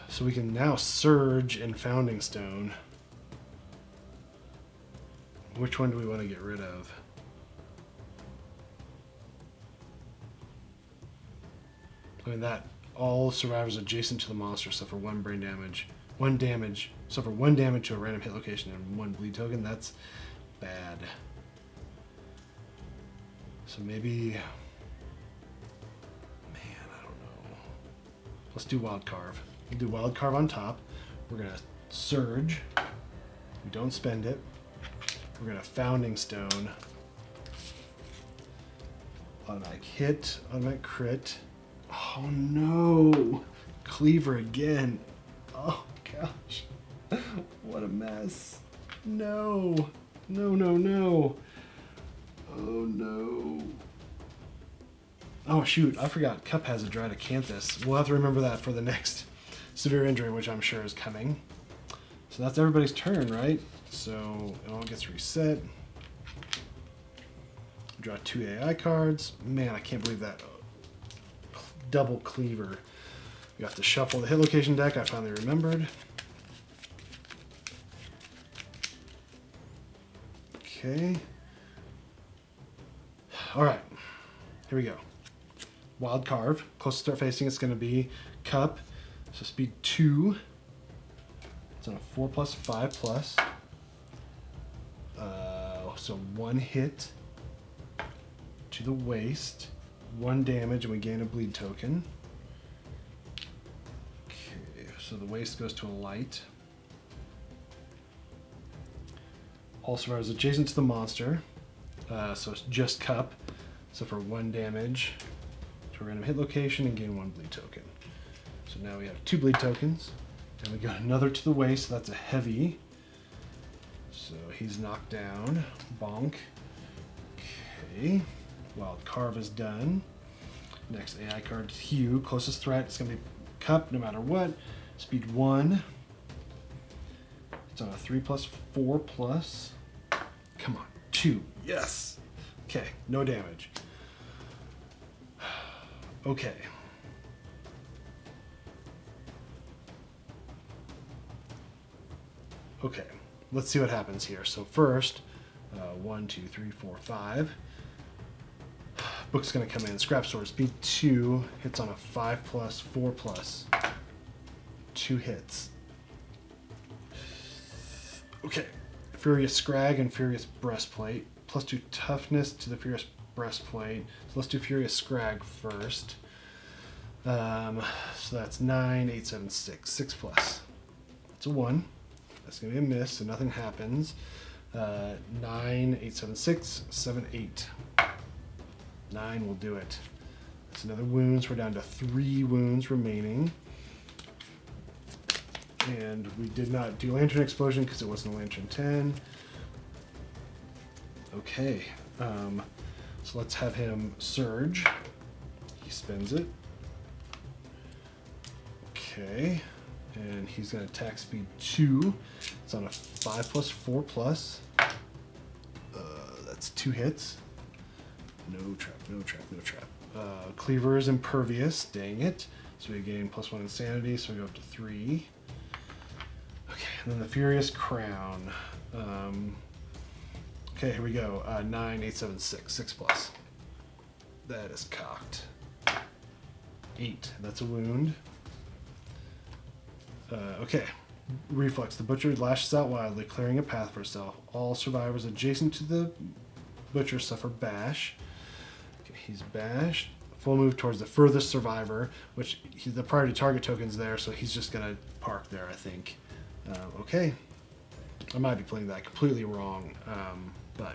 So we can now Surge and Founding Stone. Which one do we want to get rid of? I mean, that all survivors adjacent to the monster suffer 1 brain damage. 1 damage. Suffer 1 damage to a random hit location and 1 bleed token. That's bad. So maybe... Man, I don't know. Let's do Wild Carve. We'll do Wild Carve on top. We're going to Surge. We don't spend it. We're going to Founding Stone. Automatic hit. Automatic crit. Oh no! Cleaver again. Oh gosh. What a mess. No. No, no, no. Oh no. Oh shoot, I forgot. Cup has a Dried Acanthus. We'll have to remember that for the next severe injury, which I'm sure is coming. So that's everybody's turn, right? So it all gets reset. Draw 2 AI cards. Man, I can't believe that. Double Cleaver. You have to shuffle the hit location deck. I finally remembered. Okay. All right. Here we go. Wild Carve. Close to start facing, it's going to be Cup. So speed 2. It's on a 4+, 5+. So 1 hit to the waist. 1 damage, and we gain a bleed token. Okay, so the waist goes to a light. All survivors adjacent to the monster. So it's just Cup. So for 1 damage to a random hit location and gain 1 bleed token. So now we have 2 bleed tokens. And we got another to the waist, so that's a heavy. So he's knocked down. Bonk. Okay. Wild Carve is done. Next AI card, Hew. Closest threat, it's going to be Cup no matter what. Speed 1. It's on a 3+, 4+. Come on, 2. Yes! Okay, no damage. Okay. Okay, let's see what happens here. So first, 1, 2, 3, 4, 5. Book's going to come in. Scrap Sword, speed 2. Hits on a 5+, 4+. 2 hits. Okay. Furious Scrag and Furious Breastplate. +2 toughness to the Furious Breastplate. So let's do Furious Scrag first. So that's 9, 8, 7, 6. 6+. It's a 1. That's going to be a miss, so nothing happens. 9, 8, 7, 6, 7, 8. 9 will do it. That's another wounds. We're down to 3 wounds remaining. And we did not do Lantern Explosion because it wasn't a Lantern 10. Okay. So let's have him Surge. He spends it. Okay. And he's going to attack speed 2. It's on a 5+, 4+. That's 2 hits. No trap, no trap, no trap. Cleaver is impervious. Dang it. So we gain +1 insanity, so we go up to 3. Okay. and then the Furious Crown. Okay, here we go. 9, 8, 7, 6. 6 plus. That is cocked. 8. That's a wound. Okay. Reflex. The Butcher lashes out wildly, clearing a path for herself. All survivors adjacent to the Butcher suffer bash. Okay, he's bashed. Full move towards the furthest survivor, which the priority target token's there, so he's just going to park there, I think. Okay. I might be playing that completely wrong, but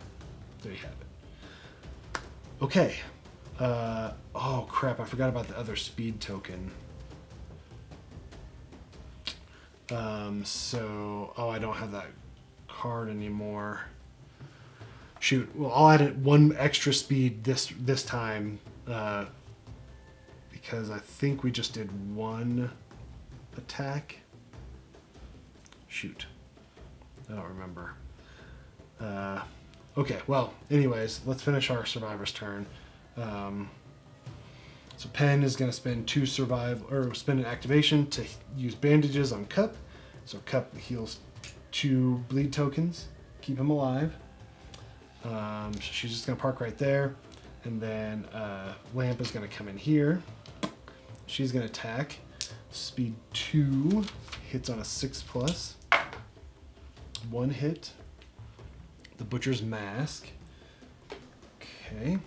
there you have it. Okay. Oh, crap. I forgot about the other speed token. I don't have that card anymore. Shoot. Well, I'll add it 1 extra speed this time, because I think we just did 1 attack. Shoot. I don't remember. Okay, well, anyways, let's finish our survivor's turn. So Pen is going to spend 2 spend an activation to use bandages on Cup. So Cup heals 2 bleed tokens, keep him alive. So she's just going to park right there. And then Lamp is going to come in here. She's going to attack. Speed 2 hits on a 6 plus. 1 hit. The Butcher's Mask. Okay.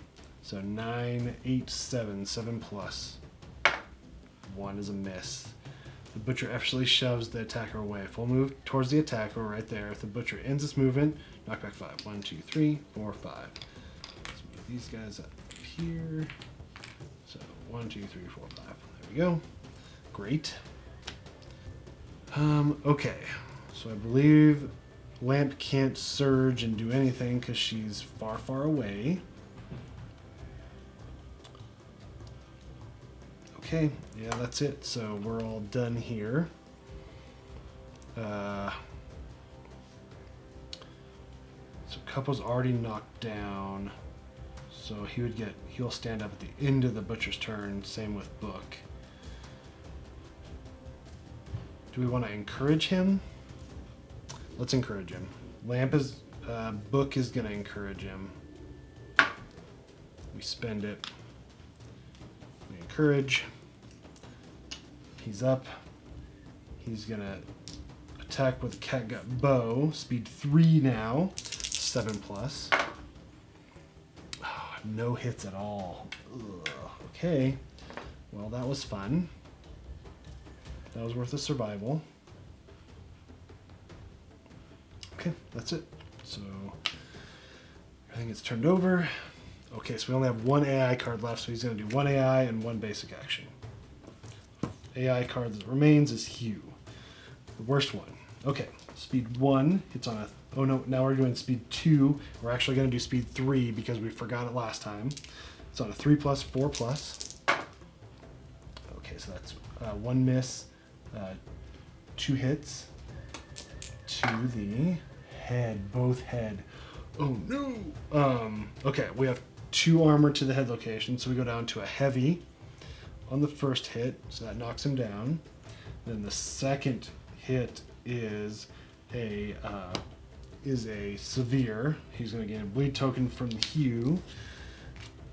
So 9, 8, 7. 7 plus. 1 is a miss. The Butcher actually shoves the attacker away. Full move towards the attacker right there. If the Butcher ends its movement, knock back 5. 1, 2, 3, 4, 5. Let's move these guys up here. So 1, 2, 3, 4, 5. There we go. Great. Okay. So I believe Lamp can't surge and do anything because she's far, far away. Okay, yeah, that's it. So we're all done here. So Couple's already knocked down. So he'll stand up at the end of the Butcher's turn. Same with Book. Do we want to encourage him? Let's encourage him. Book is going to encourage him. We spend it. We encourage. He's up. He's going to attack with a Catgut Bow. Speed 3 now. 7 plus. Oh, no hits at all. Ugh. Okay. Well, that was fun. That was worth a survival. Okay, that's it. So everything gets turned over. Okay, so we only have 1 AI card left, so he's going to do 1 AI and 1 basic action. AI card that remains is Hugh. The worst one. Okay, speed 1 hits on a... Oh no, now we're doing speed 2. We're actually going to do speed 3 because we forgot it last time. It's on a 3 plus, 4 plus. Okay, so that's 1 miss, 2 hits to the head, both head. Oh no! Okay, we have 2 armor to the head location, so we go down to a heavy on the first hit, so that knocks him down. Then the second hit is a severe. He's going to get a bleed token from Hugh.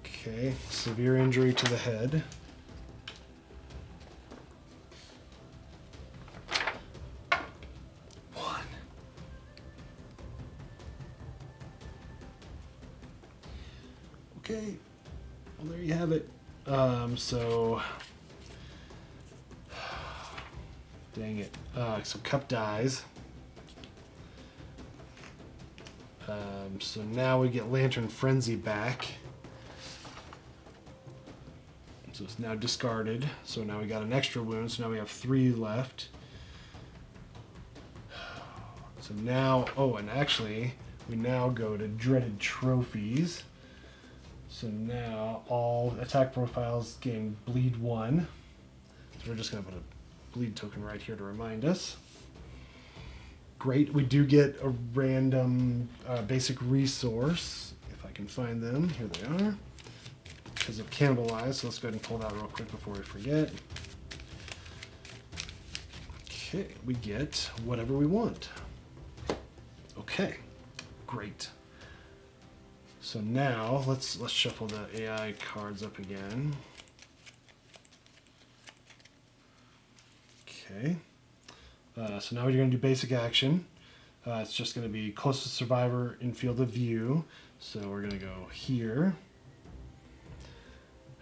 Okay, severe injury to the head. Okay, well there you have it. So, dang it. So Cup dies. So now we get Lantern Frenzy back. So it's now discarded. So now we got an extra wound. So now we have 3 left. So now, oh, and actually, we now go to Dreaded Trophies. So now all attack profiles gain bleed 1. So we're just going to put a bleed token right here to remind us. Great. We do get a random basic resource. If I can find them. Here they are. Because of Cannibalize. So let's go ahead and pull that real quick before we forget. Okay, we get whatever we want. Okay, great. So now let's shuffle the AI cards up again. Okay. So now we're going to do basic action. It's just going to be closest survivor in field of view. So we're going to go here.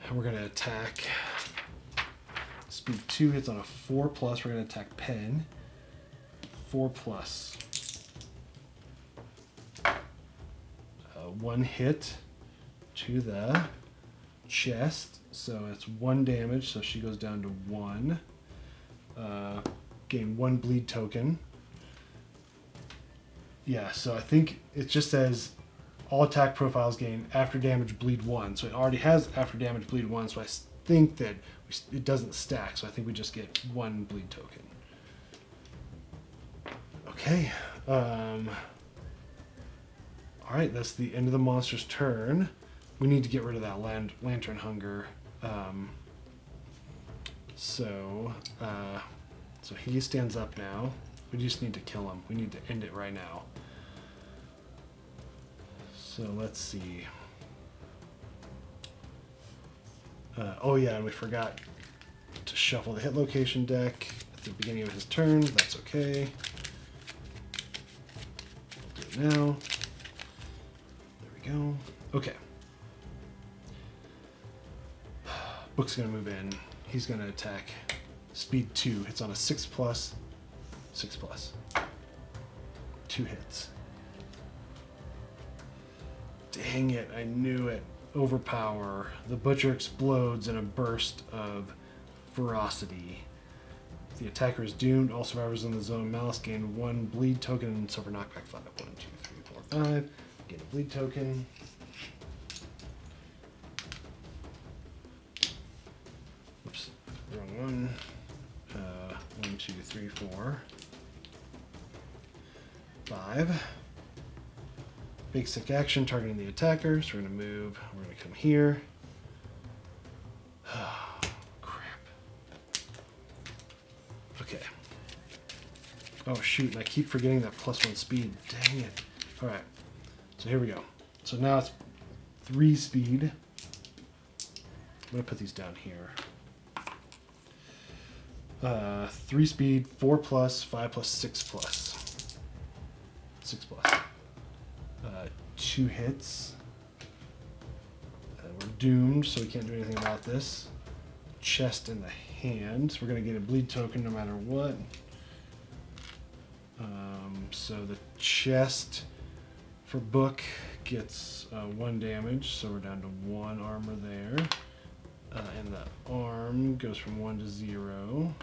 And we're going to attack. Speed 2 hits on a 4+. We're going to attack Pen. 4+. 1 hit to the chest. So it's 1 damage. So she goes down to 1. Gain 1 bleed token. Yeah, so I think it just says all attack profiles gain after damage bleed 1. So it already has after damage bleed 1. So I think that it doesn't stack. So I think we just get 1 bleed token. Okay. All right, that's the end of the monster's turn. We need to get rid of that lantern hunger. So he stands up now. We just need to kill him. We need to end it right now. So let's see. Oh yeah, and we forgot to shuffle the hit location deck at the beginning of his turn. That's okay. We'll do it now. There we go. Okay. Book's gonna move in. He's gonna attack. Speed 2 hits on a 6+. 6+. 2 hits. Dang it, I knew it. Overpower. The butcher explodes in a burst of ferocity. The attacker is doomed. All survivors in the zone of malice gain 1 bleed token and suffer knockback 5. 1, 2, 3, 4, 5. Gain a bleed token. Oops, wrong one. 1, 2, 3, 4, 5. Basic action targeting the attacker. So we're going to move. We're going to come here. Oh, crap. Okay. Oh, shoot. And I keep forgetting that +1 speed. Dang it. All right. So here we go. So now it's 3 speed. I'm going to put these down here. 3 speed, 4+, 5+, 6+. 6+. 2 hits. We're doomed, so we can't do anything about this. Chest in the hand. So we're going to get a bleed token no matter what. So the chest for Book gets 1 damage, so we're down to 1 armor there. And the arm goes from 1 to 0.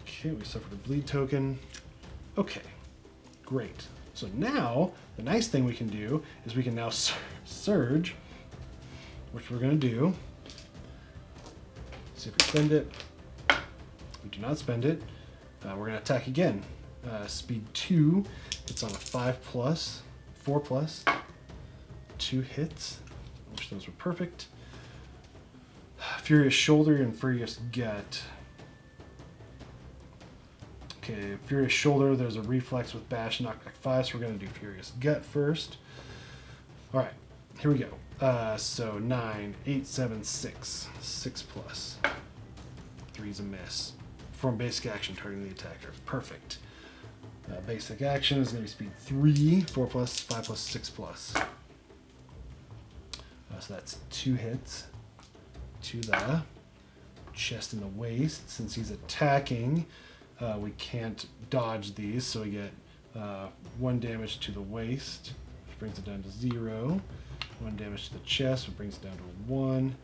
Okay, we suffered a bleed token. Okay, great. So now, the nice thing we can do is we can now surge, which we're going to do. See if we spend it. We do not spend it. We're going to attack again. Speed 2, it's on a 5+, 4+, 2 hits. I wish those were perfect. Furious Shoulder and Furious Gut. Okay, Furious Shoulder, there's a reflex with Bash and Knockback 5, so we're going to do Furious Gut first. Alright, here we go. So 9, 8, 7, 6. 6+. 3's a miss. Perform basic action targeting the attacker. Perfect. Basic action is going to be speed 3, 4+, 5+, 6+. So that's 2 hits to the chest and the waist. Since he's attacking, we can't dodge these, so we get 1 damage to the waist, which brings it down to 0. 1 damage to the chest, which brings it down to 1.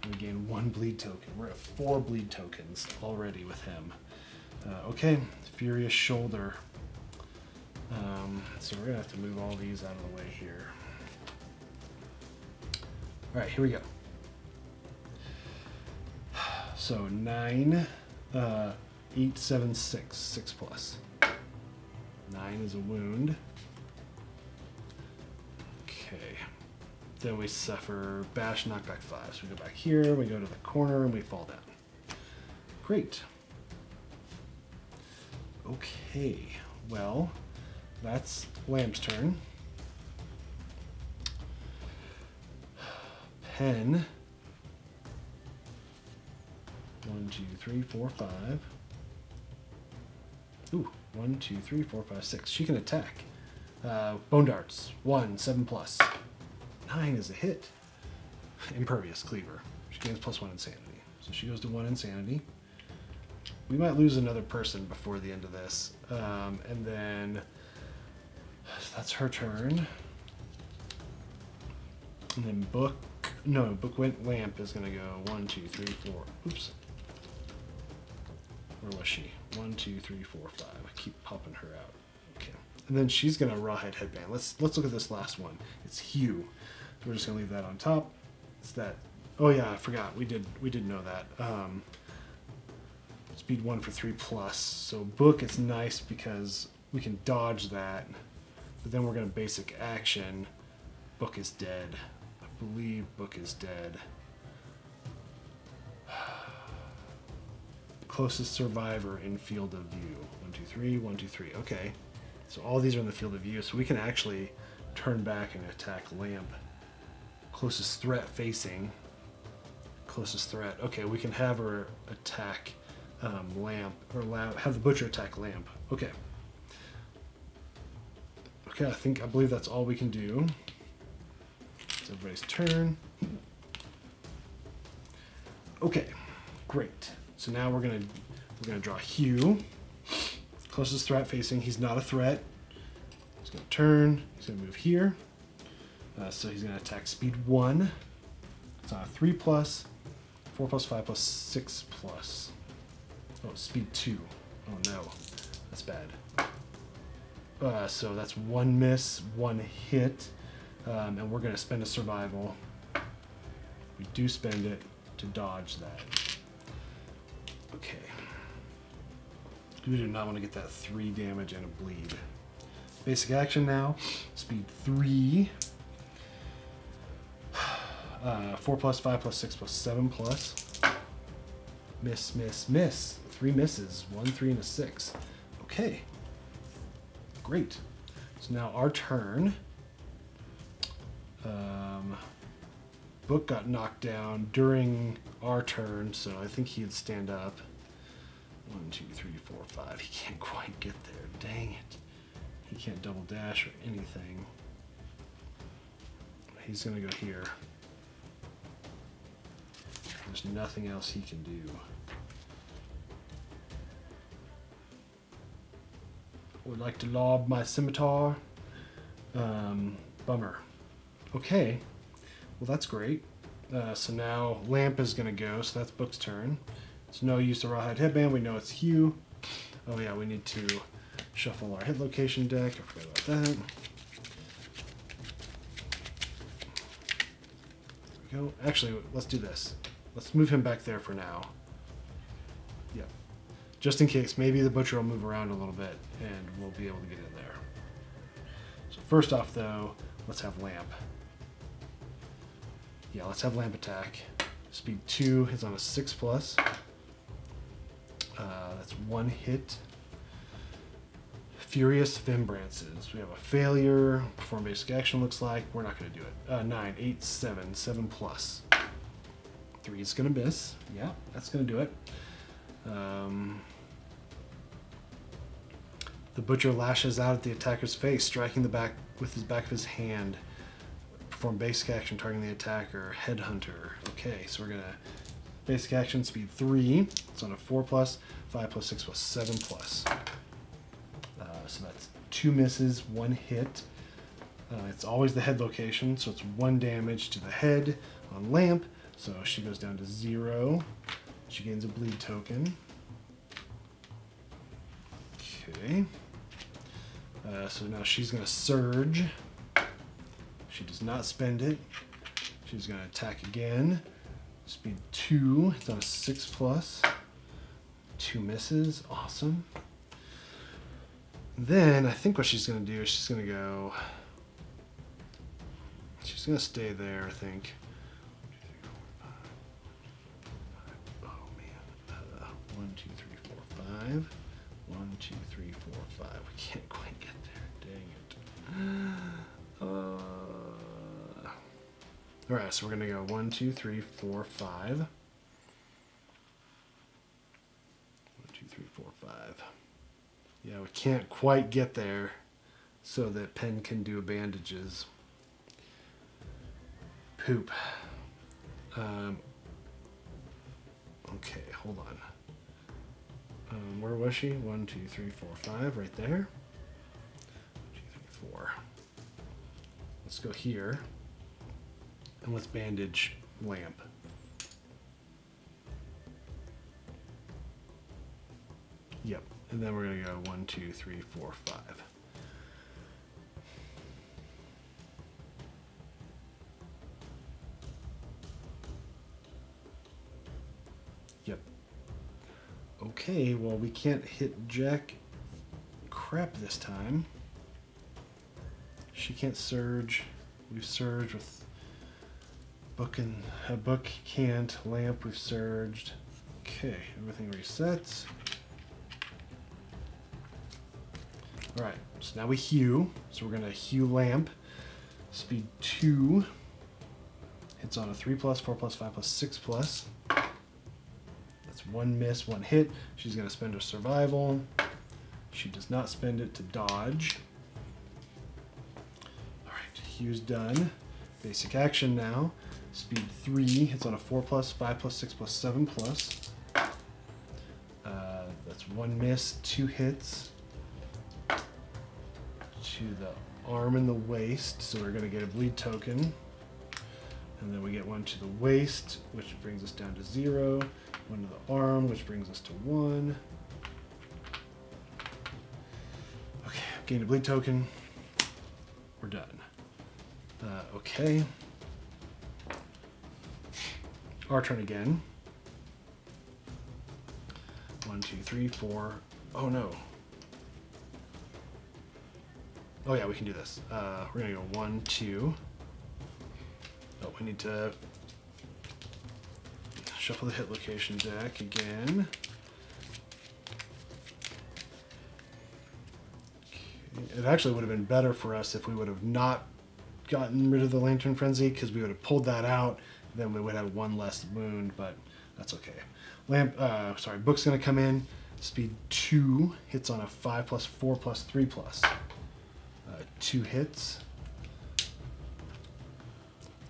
And we gain 1 bleed token. We're at 4 bleed tokens already with him. Okay, Furious Shoulder. So we're going to have to move all these out of the way here. Alright, here we go. So 9, 8, 7, 6. 6+. 9 is a wound. Okay. Then we suffer Bash, Knockback 5. So we go back here, we go to the corner, and we fall down. Great. Okay, well, that's Lamp's turn. Pen. 1, 2, 3, 4, 5. Ooh, 1, 2, 3, 4, 5, 6. She can attack. Bone darts. 1, 7 plus. 9 is a hit. Impervious cleaver. She gains +1 insanity. So she goes to 1 insanity. We might lose another person before the end of this. And then that's her turn. And then Book went Lamp is going to go 1, 2, 3, 4. Oops. Where was she? 1, 2, 3, 4, 5. I keep popping her out. Okay. And then she's going to Rawhide Headband. Let's look at this last one. It's Hue. So we're just going to leave that on top. It's that. Oh yeah, I forgot. We did know that. Speed 1 for 3 plus. So Book is nice because we can dodge that. But then we're going to basic action. Book is dead. I believe Book is dead. Closest survivor in field of view. 1, 2, 3, 1, 2, 3. Okay. So all these are in the field of view. So we can actually turn back and attack Lamp. Closest threat facing. Closest threat. Okay, we can have her attack Lamp, or have the Butcher attack Lamp. Okay. Okay, I believe that's all we can do. It's everybody's turn. Okay, great. So now we're gonna draw Hue. Closest threat facing. He's not a threat. He's gonna turn. He's gonna move here. So he's gonna attack speed 1. It's on a 3 plus, 4 plus, 5 plus, 6 plus. Oh, speed 2. Oh no, that's bad. So that's 1 miss, 1 hit, and we're gonna spend a survival. We do spend it to dodge that. Okay. We do not want to get that 3 damage and a bleed. Basic action now. Speed 3. 4 plus, 5 plus, 6 plus, 7 plus. Miss, miss, miss. 3 misses. 1, 3, and a 6. Okay. Great. So now our turn. Book got knocked down during our turn, so I think he'd stand up. 1, 2, 3, 4, 5. He can't quite get there. Dang it. He can't double dash or anything. He's going to go here. There's nothing else he can do. Would like to lob my scimitar. Bummer. Okay. Well, that's great. So now Lamp is going to go, so that's Book's turn. It's no use of Rawhide Headband. We know it's Hue. Oh yeah, we need to shuffle our hit location deck. I forgot about that. There we go. Actually, let's do this. Let's move him back there for now. Yep. Just in case, maybe the Butcher will move around a little bit and we'll be able to get in there. So first off though, let's have Lamp. Yeah, let's have Lamp attack. Speed 2 is on a 6 plus. That's 1 hit. Furious Fimbrances. We have a failure. Perform basic action looks like. We're not going to do it. 9, 8, 7. 7 plus. 3 is going to miss. Yeah, that's going to do it. The Butcher lashes out at the attacker's face, striking the back with his back of his hand. Perform basic action targeting the attacker. Headhunter. Okay, so we're going to basic action speed 3. It's on a 4 plus, 5 plus, 6 plus, 7 plus. So that's 2 misses, 1 hit. It's always the head location, so it's 1 damage to the head on Lamp. So she goes down to 0. She gains a bleed token. Okay. So now she's going to surge. She does not spend it. She's going to attack again. Speed 2. It's on a 6 plus. 2 misses. Awesome. Then I think what she's going to do is she's going to go. She's going to stay there, I think. Oh man. 1, 2, 3, 4, 5. 1, 2, 3, 4, 5. We can't quite get there. Dang it. All right, so we're gonna go 1, 2, 3, 4, 5. 1, 2, 3, 4, 5. Yeah, we can't quite get there so that Pen can do bandages. Poop. Okay, hold on. Where was she? 1, 2, 3, 4, 5, right there. 1, 2, 3, 4. Let's go here. And let's bandage Lamp. Yep. And then we're going to go 1, 2, 3, 4, 5. Yep. Okay, well, we can't hit Jack crap this time. She can't surge. We've surged with Book, and Book can't. Lamp, we've surged. Okay, everything resets. Alright, so now we hew. So we're going to hew Lamp. Speed 2. Hits on a 3+, 4+, 5+, 6+. That's 1 miss, 1 hit. She's going to spend her survival. She does not spend it to dodge. Alright, hew's done. Basic action now. Speed 3 hits on a 4+, 5+, 6+, 7+. That's 1 miss, 2 hits. To the arm and the waist, so we're going to get a bleed token. And then we get 1 to the waist, which brings us down to 0. 1 to the arm, which brings us to 1. Okay, gained a bleed token. We're done. Okay. Our turn again. 1, 2, 3, 4. Oh no. Oh yeah, we can do this. We're gonna go 1, 2. Oh, we need to shuffle the hit location deck again. Okay. It actually would have been better for us if we would have not gotten rid of the Lantern Frenzy, because we would have pulled that out, then we would have 1 less wound, but that's okay. Book's gonna come in. Speed 2 hits on a 5+, 4+, 3+. 2 hits.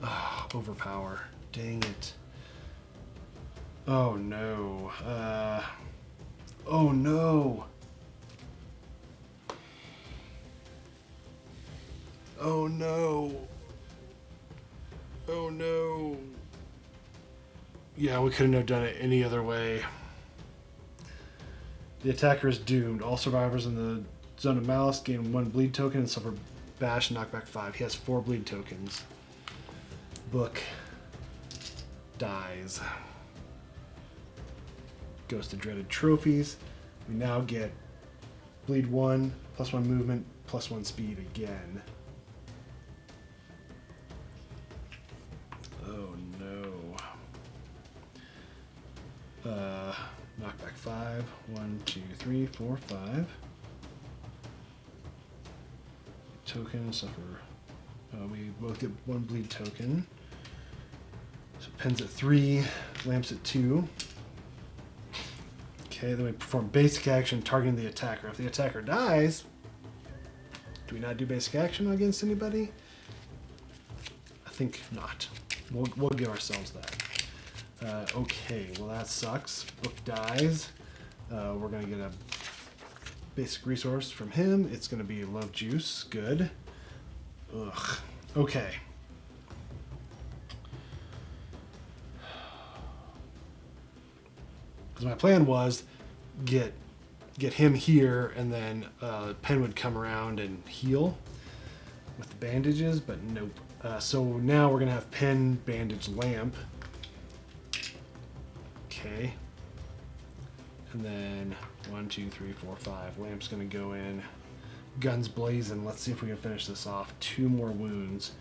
Oh, overpower. Dang it. Oh no. Oh no. Oh no. Oh no. Yeah, we couldn't have done it any other way. The attacker is doomed. All survivors in the Zone of Malice gain 1 bleed token and suffer bash and knockback 5. He has 4 bleed tokens. Book dies. Goes to dreaded trophies. We now get bleed 1, +1 movement, +1 speed again. Oh no. Knockback 5. 1, 2, 3, 4, 5. Token, suffer. We both get 1 bleed token. So Pen's at 3, Lamp's at 2. Okay, then we perform basic action targeting the attacker. If the attacker dies, do we not do basic action against anybody? I think not. We'll give ourselves that. Okay, well that sucks. Book dies. We're gonna get a basic resource from him. It's gonna be love juice. Good. Ugh. Okay. Because my plan was get him here, and then Pen would come around and heal with the bandages, but nope. So now we're gonna have Pen bandage Lamp. Okay. And then 1, 2, 3, 4, 5. Lamp's gonna go in. Guns blazing. Let's see if we can finish this off. 2 more wounds.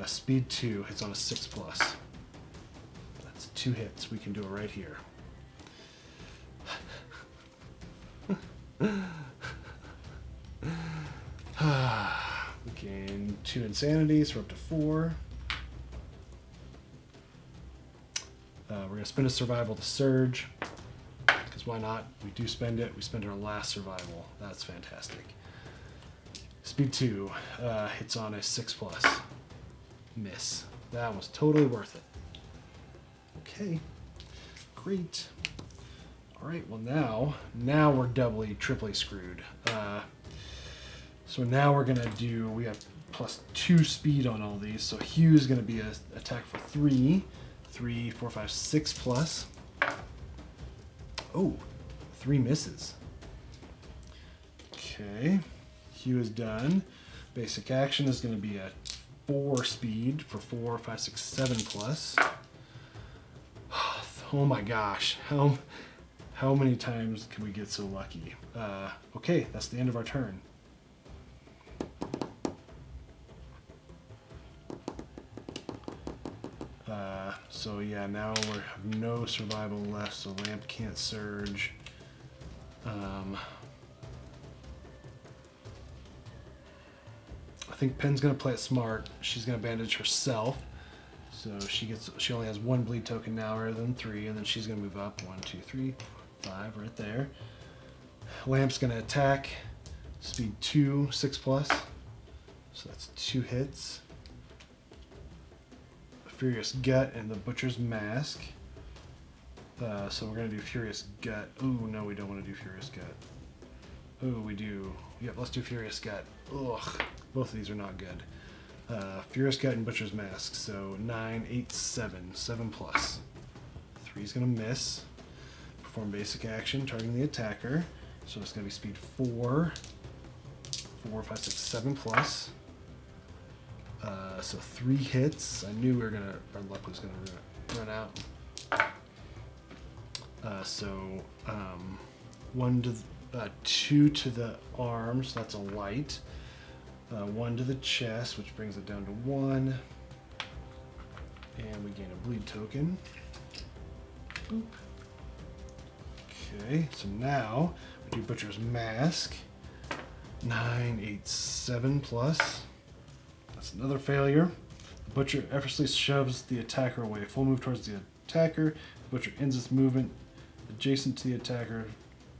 Speed 2 hits on a 6+. That's 2 hits. We can do it right here. 2 insanity, so we're up to 4. We're going to spend a survival to surge, because why not? We do spend it. We spend our last survival. That's fantastic. Speed 2 hits on a 6+. Miss. That was totally worth it. Okay, great. All right, well now we're doubly, triply screwed. So now we're gonna do, we have +2 speed on all these, so Hugh is gonna be an attack for 3, 4, 5, 6+. Oh, 3 misses. Okay, Hugh is done. Basic action is gonna be a 4 speed for 4, 5, 6, 7+. Oh my gosh, how many times can we get so lucky? Okay, that's the end of our turn. So yeah, now we have no survival left, so Lamp can't surge. I think Pen's gonna play it smart. She's gonna bandage herself. So she only has 1 bleed token now rather than 3, and then she's gonna move up 1, 2, 3, 5 right there. Lamp's gonna attack. Speed 2, 6+. So that's 2 hits. Furious Gut and the Butcher's Mask. So we're gonna do Furious Gut. Ooh, no, we don't want to do Furious Gut. Ooh, we do. Yep, let's do Furious Gut. Ugh, both of these are not good. Furious Gut and Butcher's Mask. So 9, 8, 7. 7+. 3's gonna miss. Perform basic action, targeting the attacker. So it's gonna be speed 4. 4, 5, 6, 7+. So 3 hits. I knew our luck was gonna run out. So 2 to the arms. That's a light. 1 to the chest, which brings it down to 1. And we gain a bleed token. Boop. Okay, so now we do Butcher's Mask. 9, 8, 7+. That's another failure. The Butcher effortlessly shoves the attacker away. Full move towards the attacker. The Butcher ends its movement adjacent to the attacker,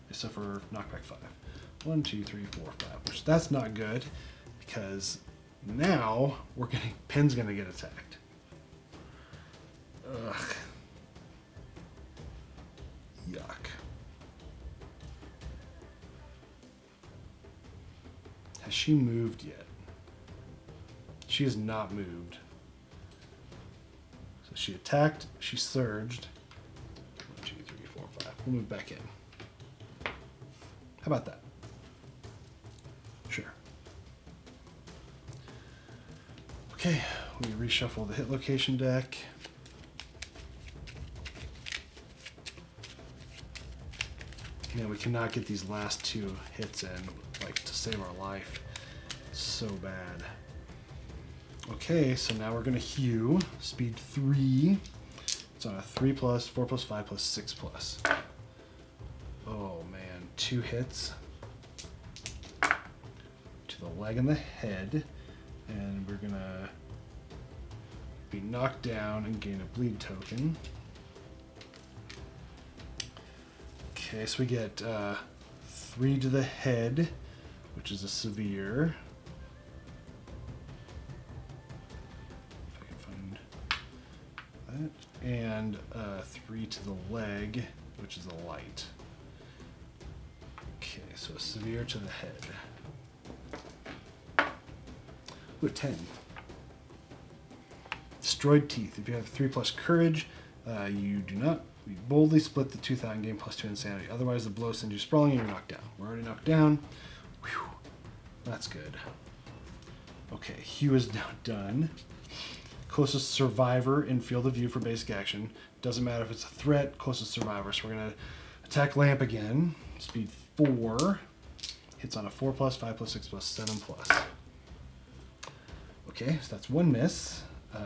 except for knockback 5. 1, 2, 3, 4, 5. Which that's not good, because now Pen's gonna get attacked. Ugh. Yuck. Has she moved yet? She has not moved. So she attacked, she surged. 1, 2, 3, 4, 5. We'll move back in. How about that? Sure. Okay, we reshuffle the hit location deck. Man, we cannot get these last 2 hits in, like, to save our life. It's so bad. Okay, so now we're gonna Hue. Speed 3. It's on a 3+, 4+, 5+, 6+. Oh man, 2 hits. To the leg and the head. And we're gonna be knocked down and gain a bleed token. Okay, so we get 3 to the head, which is a severe. If I can find that. And 3 to the leg, which is a light. Okay, so a severe to the head. Ooh, 10. Destroyed Teeth. If you have 3+ courage, you do not. You boldly split the tooth out and gain +2 insanity. Otherwise, the blow sends you sprawling and you're knocked down. We're already knocked down. Whew. That's good. Okay, Hugh is now done. Closest survivor in field of view for basic action. Doesn't matter if it's a threat, closest survivor. So we're going to attack Lamp again. Speed 4. Hits on a 4+, 5+, 6+, 7+. Okay, so that's 1 miss.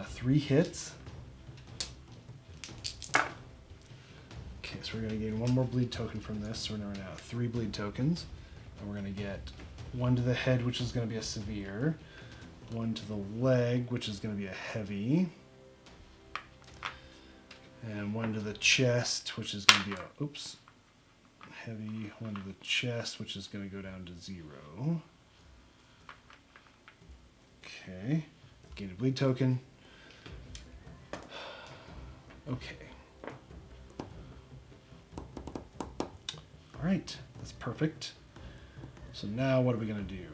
3 hits. Okay, so we're going to gain 1 more bleed token from this. So we're now at 3 bleed tokens. And we're going to get 1 to the head, which is going to be a severe. one to the leg, which is going to be a heavy, and one to the chest, which is going to be a, oops, heavy, one to the chest, which is going to go down to 0. Okay, gain a bleed token. Okay. All right, that's perfect. So now what are we going to do?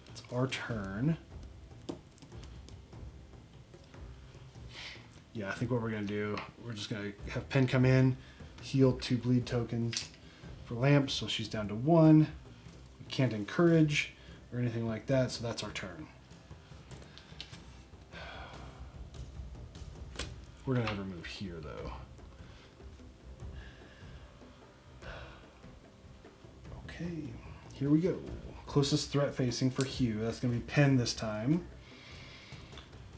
It's our turn. Yeah, I think what we're going to do, we're just going to have Pen come in, heal 2 bleed tokens for Lamp, so she's down to 1. We can't encourage or anything like that, so that's our turn. We're going to have her move here, though. Okay, here we go. Closest threat facing for Hugh. That's going to be Pen this time.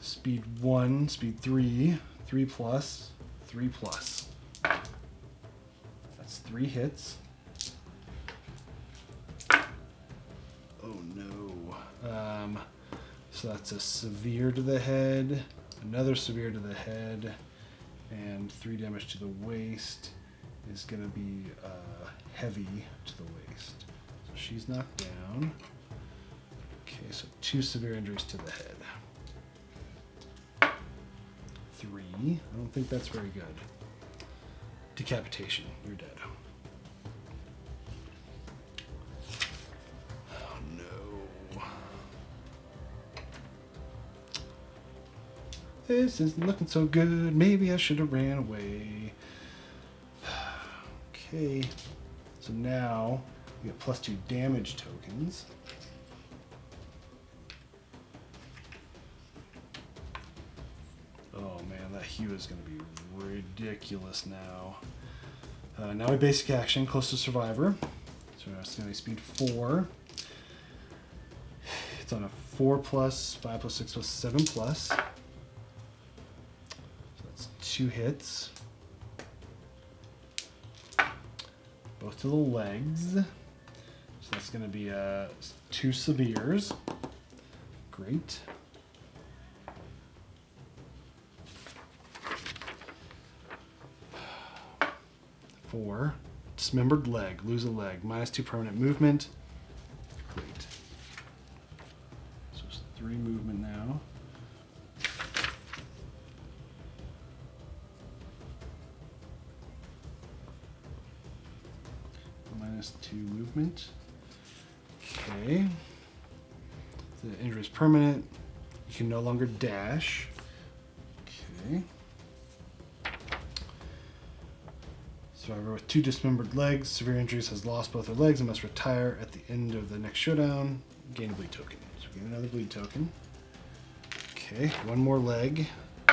Speed 1, speed 3, 3 plus, 3 plus. That's 3 hits. Oh no. So that's a severe to the head, another severe to the head, and 3 damage to the waist is going to be heavy to the waist. So she's knocked down. Okay, so 2 severe injuries to the head. 3. I don't think that's very good. Decapitation. You're dead. Oh no. This isn't looking so good. Maybe I should have ran away. Okay. So now we get +2 damage tokens. Oh man, that Hue is going to be ridiculous now. Now a basic action, close to survivor. So it's going to be speed 4. It's on a 4 plus, 5 plus, 6 plus, 7 plus. So that's 2 hits. Both to the legs. So that's going to be 2 severes. Great. 4. Dismembered leg. Lose a leg. -2 permanent movement. Great. So it's 3 movement now. -2 movement. Okay. The injury is permanent. You can no longer dash. Okay. Survivor with 2 dismembered legs, severe injuries, has lost both her legs and must retire at the end of the next showdown. Gain a bleed token. So we gain another bleed token. Okay, 1 more leg.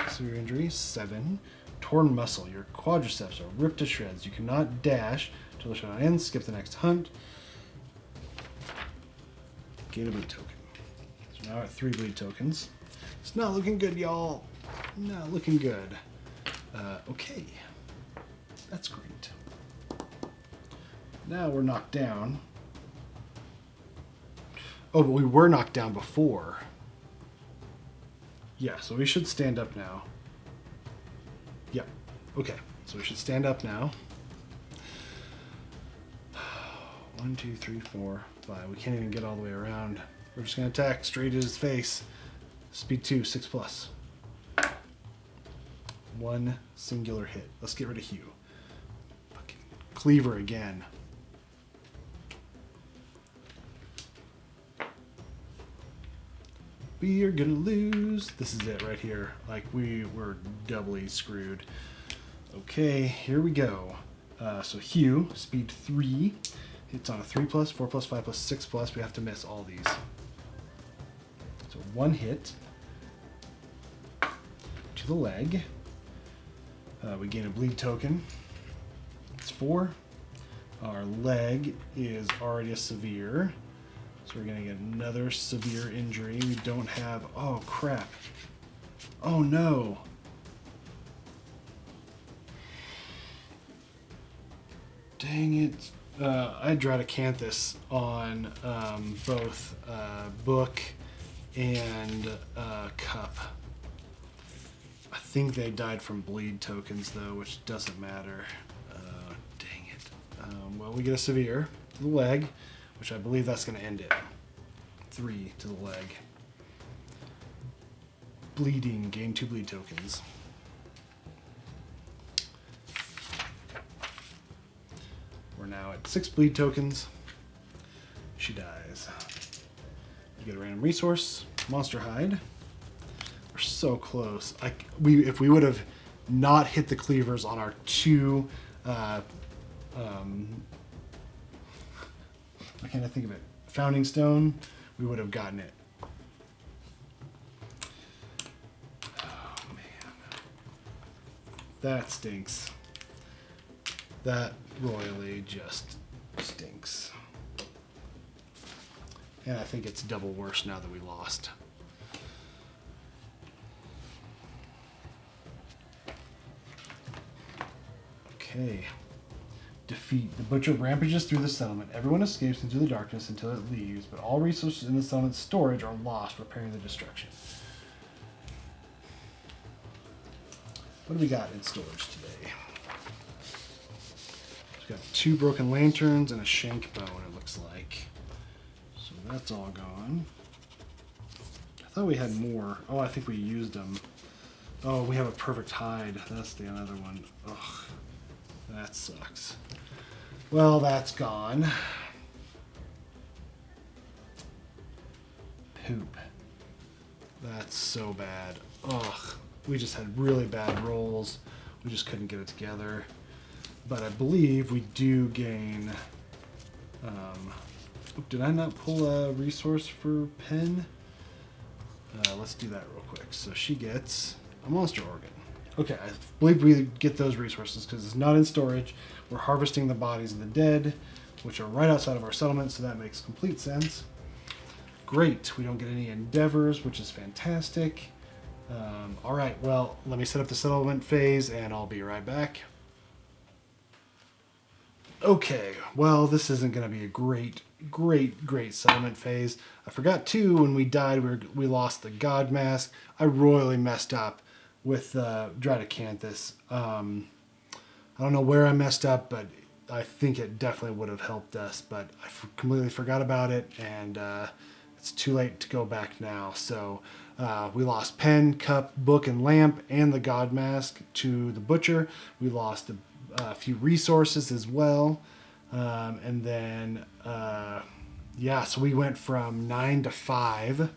Severe injury, 7. Torn muscle. Your quadriceps are ripped to shreds. You cannot dash until the showdown ends. Skip the next hunt. Gain a bleed token. So now we're at 3 bleed tokens. It's not looking good, y'all. Not looking good. Okay. That's great. Now we're knocked down. Oh, but we were knocked down before. Yeah, so we should stand up now. Yep. Okay, so we should stand up now. 1, 2, 3, 4, 5. We can't even get all the way around. We're just going to attack straight at his face. Speed 2, 6 plus. 1 singular hit. Let's get rid of Hugh. Fucking cleaver again. We are gonna lose. This is it right here. Like, we were doubly screwed. Okay, here we go. So Hugh, speed 3. It's on a 3 plus, 4 plus, 5 plus, 6 plus. We have to miss all these. So 1 hit to the leg. We gain a bleed token. It's 4. Our leg is already a severe. So we're going to get another severe injury. We don't have... Oh, crap. Oh, no. Dang it. I had Dratacanthus on both Book and Cup. I think they died from bleed tokens though, which doesn't matter. Dang it. Well, we get a severe to the leg, which I believe that's going to end it. 3 to the leg. Bleeding, gain 2 bleed tokens. We're now at 6 bleed tokens. She dies. You get a random resource, monster hide. We're so close. If we would have not hit the cleavers on our 2, why can't I think of it? Founding Stone, we would have gotten it. Oh man, that stinks. That royally just stinks. And I think it's double worse now that we lost. Okay. Defeat. The butcher rampages through the settlement. Everyone escapes into the darkness until it leaves, but all resources in the settlement's storage are lost, repairing the destruction. What do we got in storage today? We've got 2 broken lanterns and a shank bone, it looks like. So that's all gone. I thought we had more. Oh, I think we used them. Oh, we have a perfect hide. That's the another one. Ugh. That sucks. Well, that's gone. Poop. That's so bad. Ugh. We just had really bad rolls. We just couldn't get it together. But I believe we do gain... did I not pull a resource for Pen? Let's do that real quick. So she gets a monster organ. Okay, I believe we get those resources because it's not in storage. We're harvesting the bodies of the dead, which are right outside of our settlement, so that makes complete sense. Great, we don't get any endeavors, which is fantastic. All right, well, let me set up the settlement phase, and I'll be right back. Okay, well, this isn't going to be a great settlement phase. I forgot, too, when we died, we lost the God Mask. I royally messed up with Dratacanthus. I don't know where I messed up, but I think it definitely would have helped us, but I completely forgot about it, and it's too late to go back now. So we lost Pen, Cup, Book, and Lamp, and the God Mask to the Butcher. We lost a few resources as well. And then, yeah, so we went from 9 to 5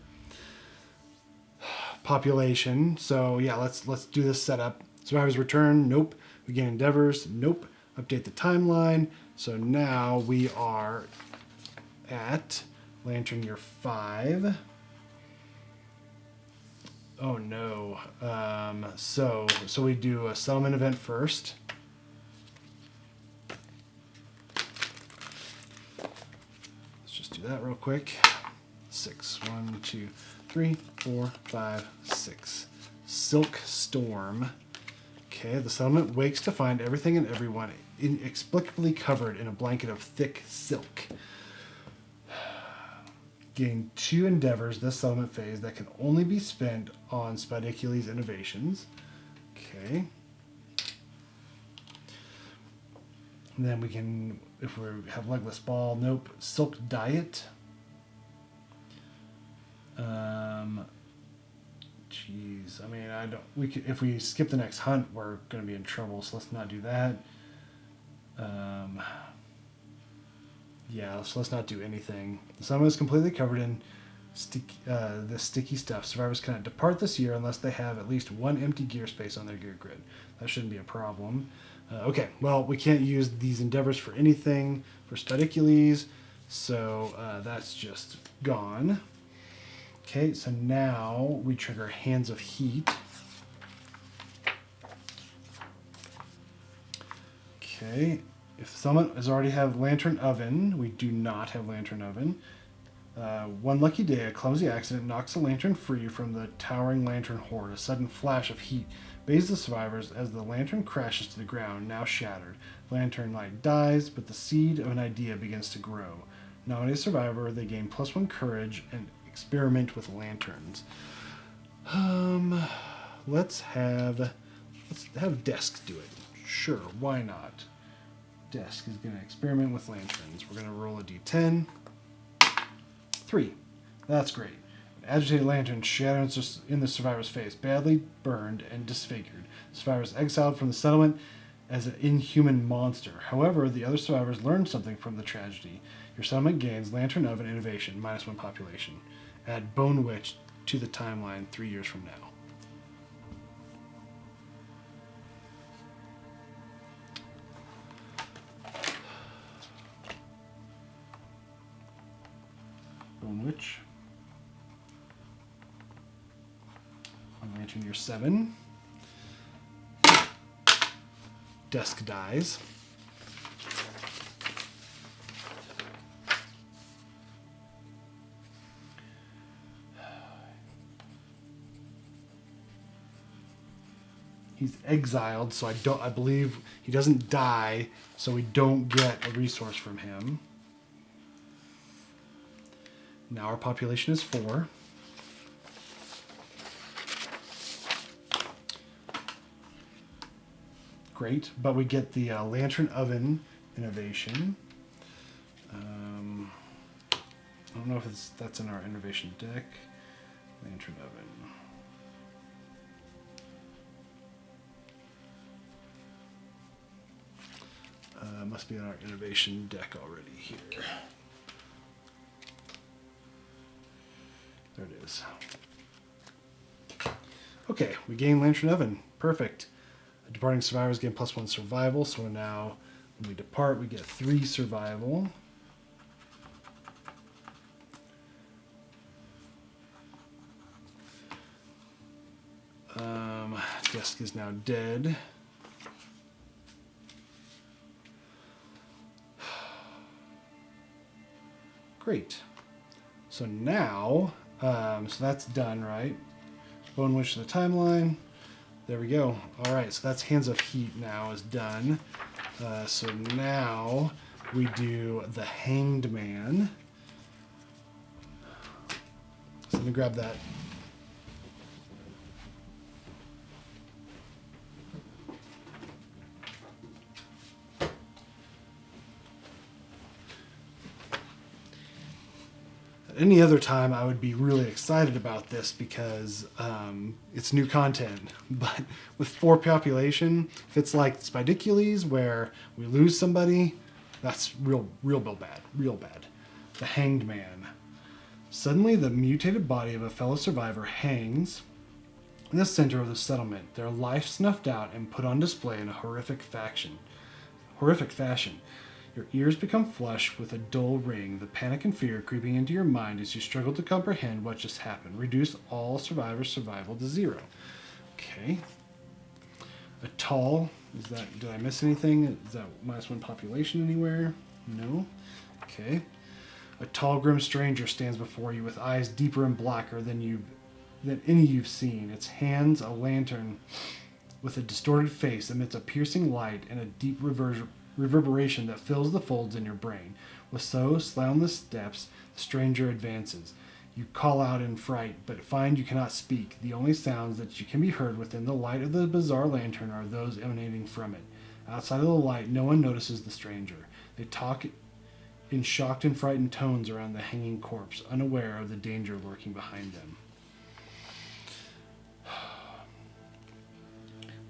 population. So yeah, let's do this setup. Survivors return. Nope. We gain endeavors. Nope. Update the timeline. So now we are at Lantern Year 5. Oh no. So we do a settlement event first. Let's just do that real quick. 6. 1, 2, 3, 4, 5, 6. Silk Storm. Okay, the settlement wakes to find everything and everyone inexplicably covered in a blanket of thick silk. Gain 2 endeavors this settlement phase that can only be spent on Spidicules innovations. Okay. And then we can, if we have Legless Ball, nope. Silk Diet. Jeez, I mean, I don't. We could, if we skip the next hunt, we're going to be in trouble. So let's not do that. Yeah, so let's not do anything. The settlement is completely covered in this sticky stuff. Survivors cannot depart this year unless they have at least 1 empty gear space on their gear grid. That shouldn't be a problem. Okay, well, we can't use these endeavors for anything for Spidicules, so that's just gone. Okay, so now we trigger Hands of Heat. Okay, if someone has already have Lantern Oven, we do not have Lantern Oven. One lucky day, a clumsy accident knocks a lantern free from the towering lantern horde. A sudden flash of heat bathes the survivors as the lantern crashes to the ground, now shattered. The lantern light dies, but the seed of an idea begins to grow. Nominate a survivor, they gain +1 courage and experiment with lanterns. Let's have Desk do it. Sure, why not? Desk is going to experiment with lanterns. We're going to roll a d10. 3. That's great. An agitated lantern shatters in the survivor's face, badly burned and disfigured. The survivor is exiled from the settlement as an inhuman monster. However, the other survivors learn something from the tragedy. Your settlement gains Lantern Oven Innovation, -1 population. Add Bone Witch to the timeline 3 years from now. Bone Witch. On Lantern Year 7. Desk dies. He's exiled, so I believe he doesn't die, so we don't get a resource from him. Now our population is 4. Great, but we get the Lantern Oven Innovation. I don't know if that's in our innovation deck. Lantern Oven. Must be in our innovation deck already here. There it is. Okay, we gain Lantern Oven. Perfect. Departing survivors gain +1 survival, so now when we depart, we get 3 survival. Desk is now dead. Great. So now, so that's done, right? Bone Witch to the timeline. There we go. All right, so that's Hands of Heat now is done. So now we do the Hanged Man. So let me grab that. Any other time, I would be really excited about this because it's new content. But with 4 population, if it's like Spidicules where we lose somebody, that's real bad, real bad. The Hanged Man. Suddenly, the mutated body of a fellow survivor hangs in the center of the settlement, their life snuffed out and put on display in a horrific fashion. Your ears become flush with a dull ring, the panic and fear creeping into your mind as you struggle to comprehend what just happened. Reduce all survivors' survival to 0. Okay. A tall, did I miss anything? Is that -1 population anywhere? No. Okay. A tall, grim stranger stands before you with eyes deeper and blacker than any you've seen. Its hands, a lantern with a distorted face, emits a piercing light and a deep reverberation that fills the folds in your brain. With soundless steps, the stranger advances. You call out in fright, but find you cannot speak. The only sounds that you can be heard within the light of the bizarre lantern are those emanating from it. Outside of the light, no one notices the stranger. They talk in shocked and frightened tones around the hanging corpse, unaware of the danger lurking behind them.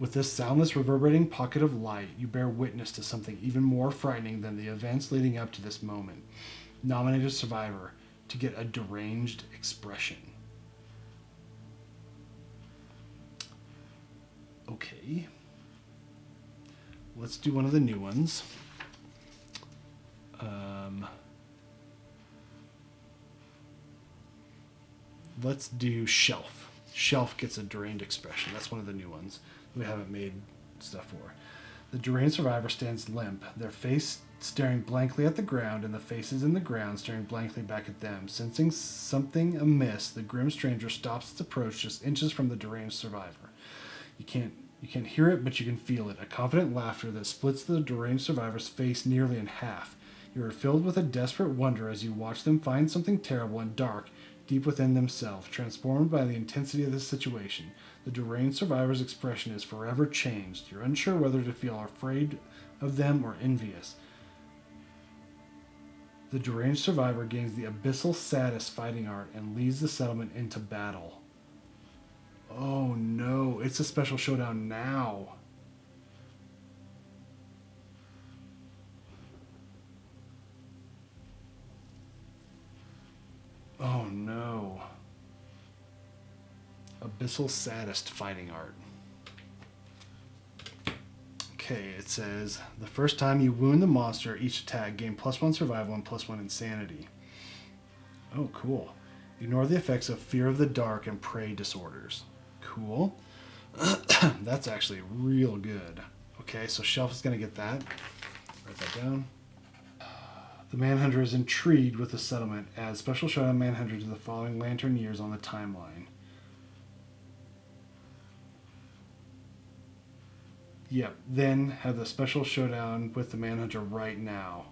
With this soundless, reverberating pocket of light, you bear witness to something even more frightening than the events leading up to this moment. Nominate a survivor to get a deranged expression. Okay. Let's do one of the new ones. Let's do Shelf. Shelf gets a deranged expression. That's one of the new ones we haven't made stuff for. The deranged survivor stands limp, their face staring blankly at the ground and the faces in the ground staring blankly back at them. Sensing something amiss, the grim stranger stops its approach just inches from the deranged survivor. You can't You can't hear it, but you can feel it. A confident laughter that splits the deranged survivor's face nearly in half. You are filled with a desperate wonder as you watch them find something terrible and dark deep within themselves, transformed by the intensity of the situation. The deranged survivor's expression is forever changed. You're unsure whether to feel afraid of them or envious. The deranged survivor gains the abyssal saddest fighting art and leads the settlement into battle. Oh no, it's a special showdown now. Oh no. Abyssal saddest fighting art. Okay, it says the first time you wound the monster, each attack gain +1 survival and +1 insanity. Oh, cool. Ignore the effects of fear of the dark and prey disorders. Cool. That's actually real good. Okay, so Shelf is going to get that. Write that down. The Manhunter is intrigued with the settlement. Adds special showdown Manhunter to the following Lantern years on the timeline. Yep, then have the special showdown with the Manhunter right now.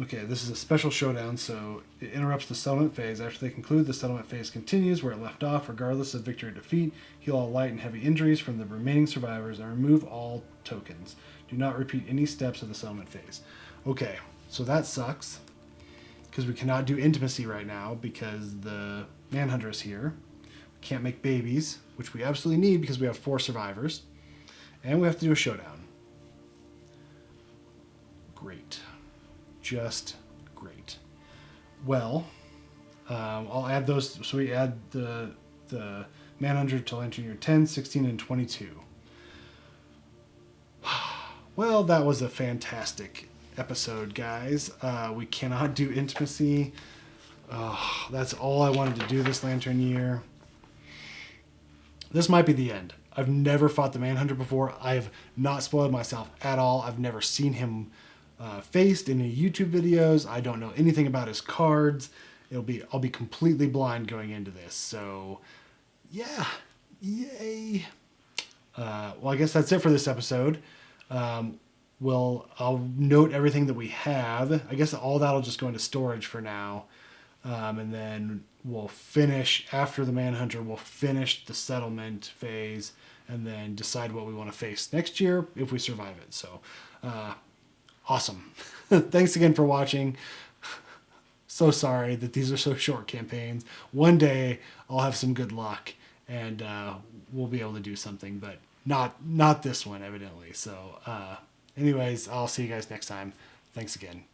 Okay, this is a special showdown, so it interrupts the settlement phase. After they conclude, the settlement phase continues where it left off, regardless of victory or defeat. Heal all light and heavy injuries from the remaining survivors and remove all tokens. Do not repeat any steps of the settlement phase. Okay, so that sucks because we cannot do intimacy right now because the Manhunter is here. We can't make babies, which we absolutely need because we have 4 survivors. And we have to do a showdown. Great. Just great. Well, I'll add those. So we add the Manhunter to Lantern Year 10, 16, and 22. Well, that was a fantastic episode, guys. We cannot do intimacy. That's all I wanted to do this Lantern Year. This might be the end. I've never fought the Manhunter before. I've not spoiled myself at all. I've never seen him faced in any YouTube videos. I don't know anything about his cards. I'll be completely blind going into this. So, yeah, yay. Well, I guess that's it for this episode. I'll note everything that we have. I guess all that'll just go into storage for now. And then we'll finish, after the Manhunter, we'll finish the settlement phase and then decide what we want to face next year if we survive it. So, awesome. Thanks again for watching. So sorry that these are so short campaigns. One day I'll have some good luck and we'll be able to do something, but not this one, evidently. So anyways, I'll see you guys next time. Thanks again.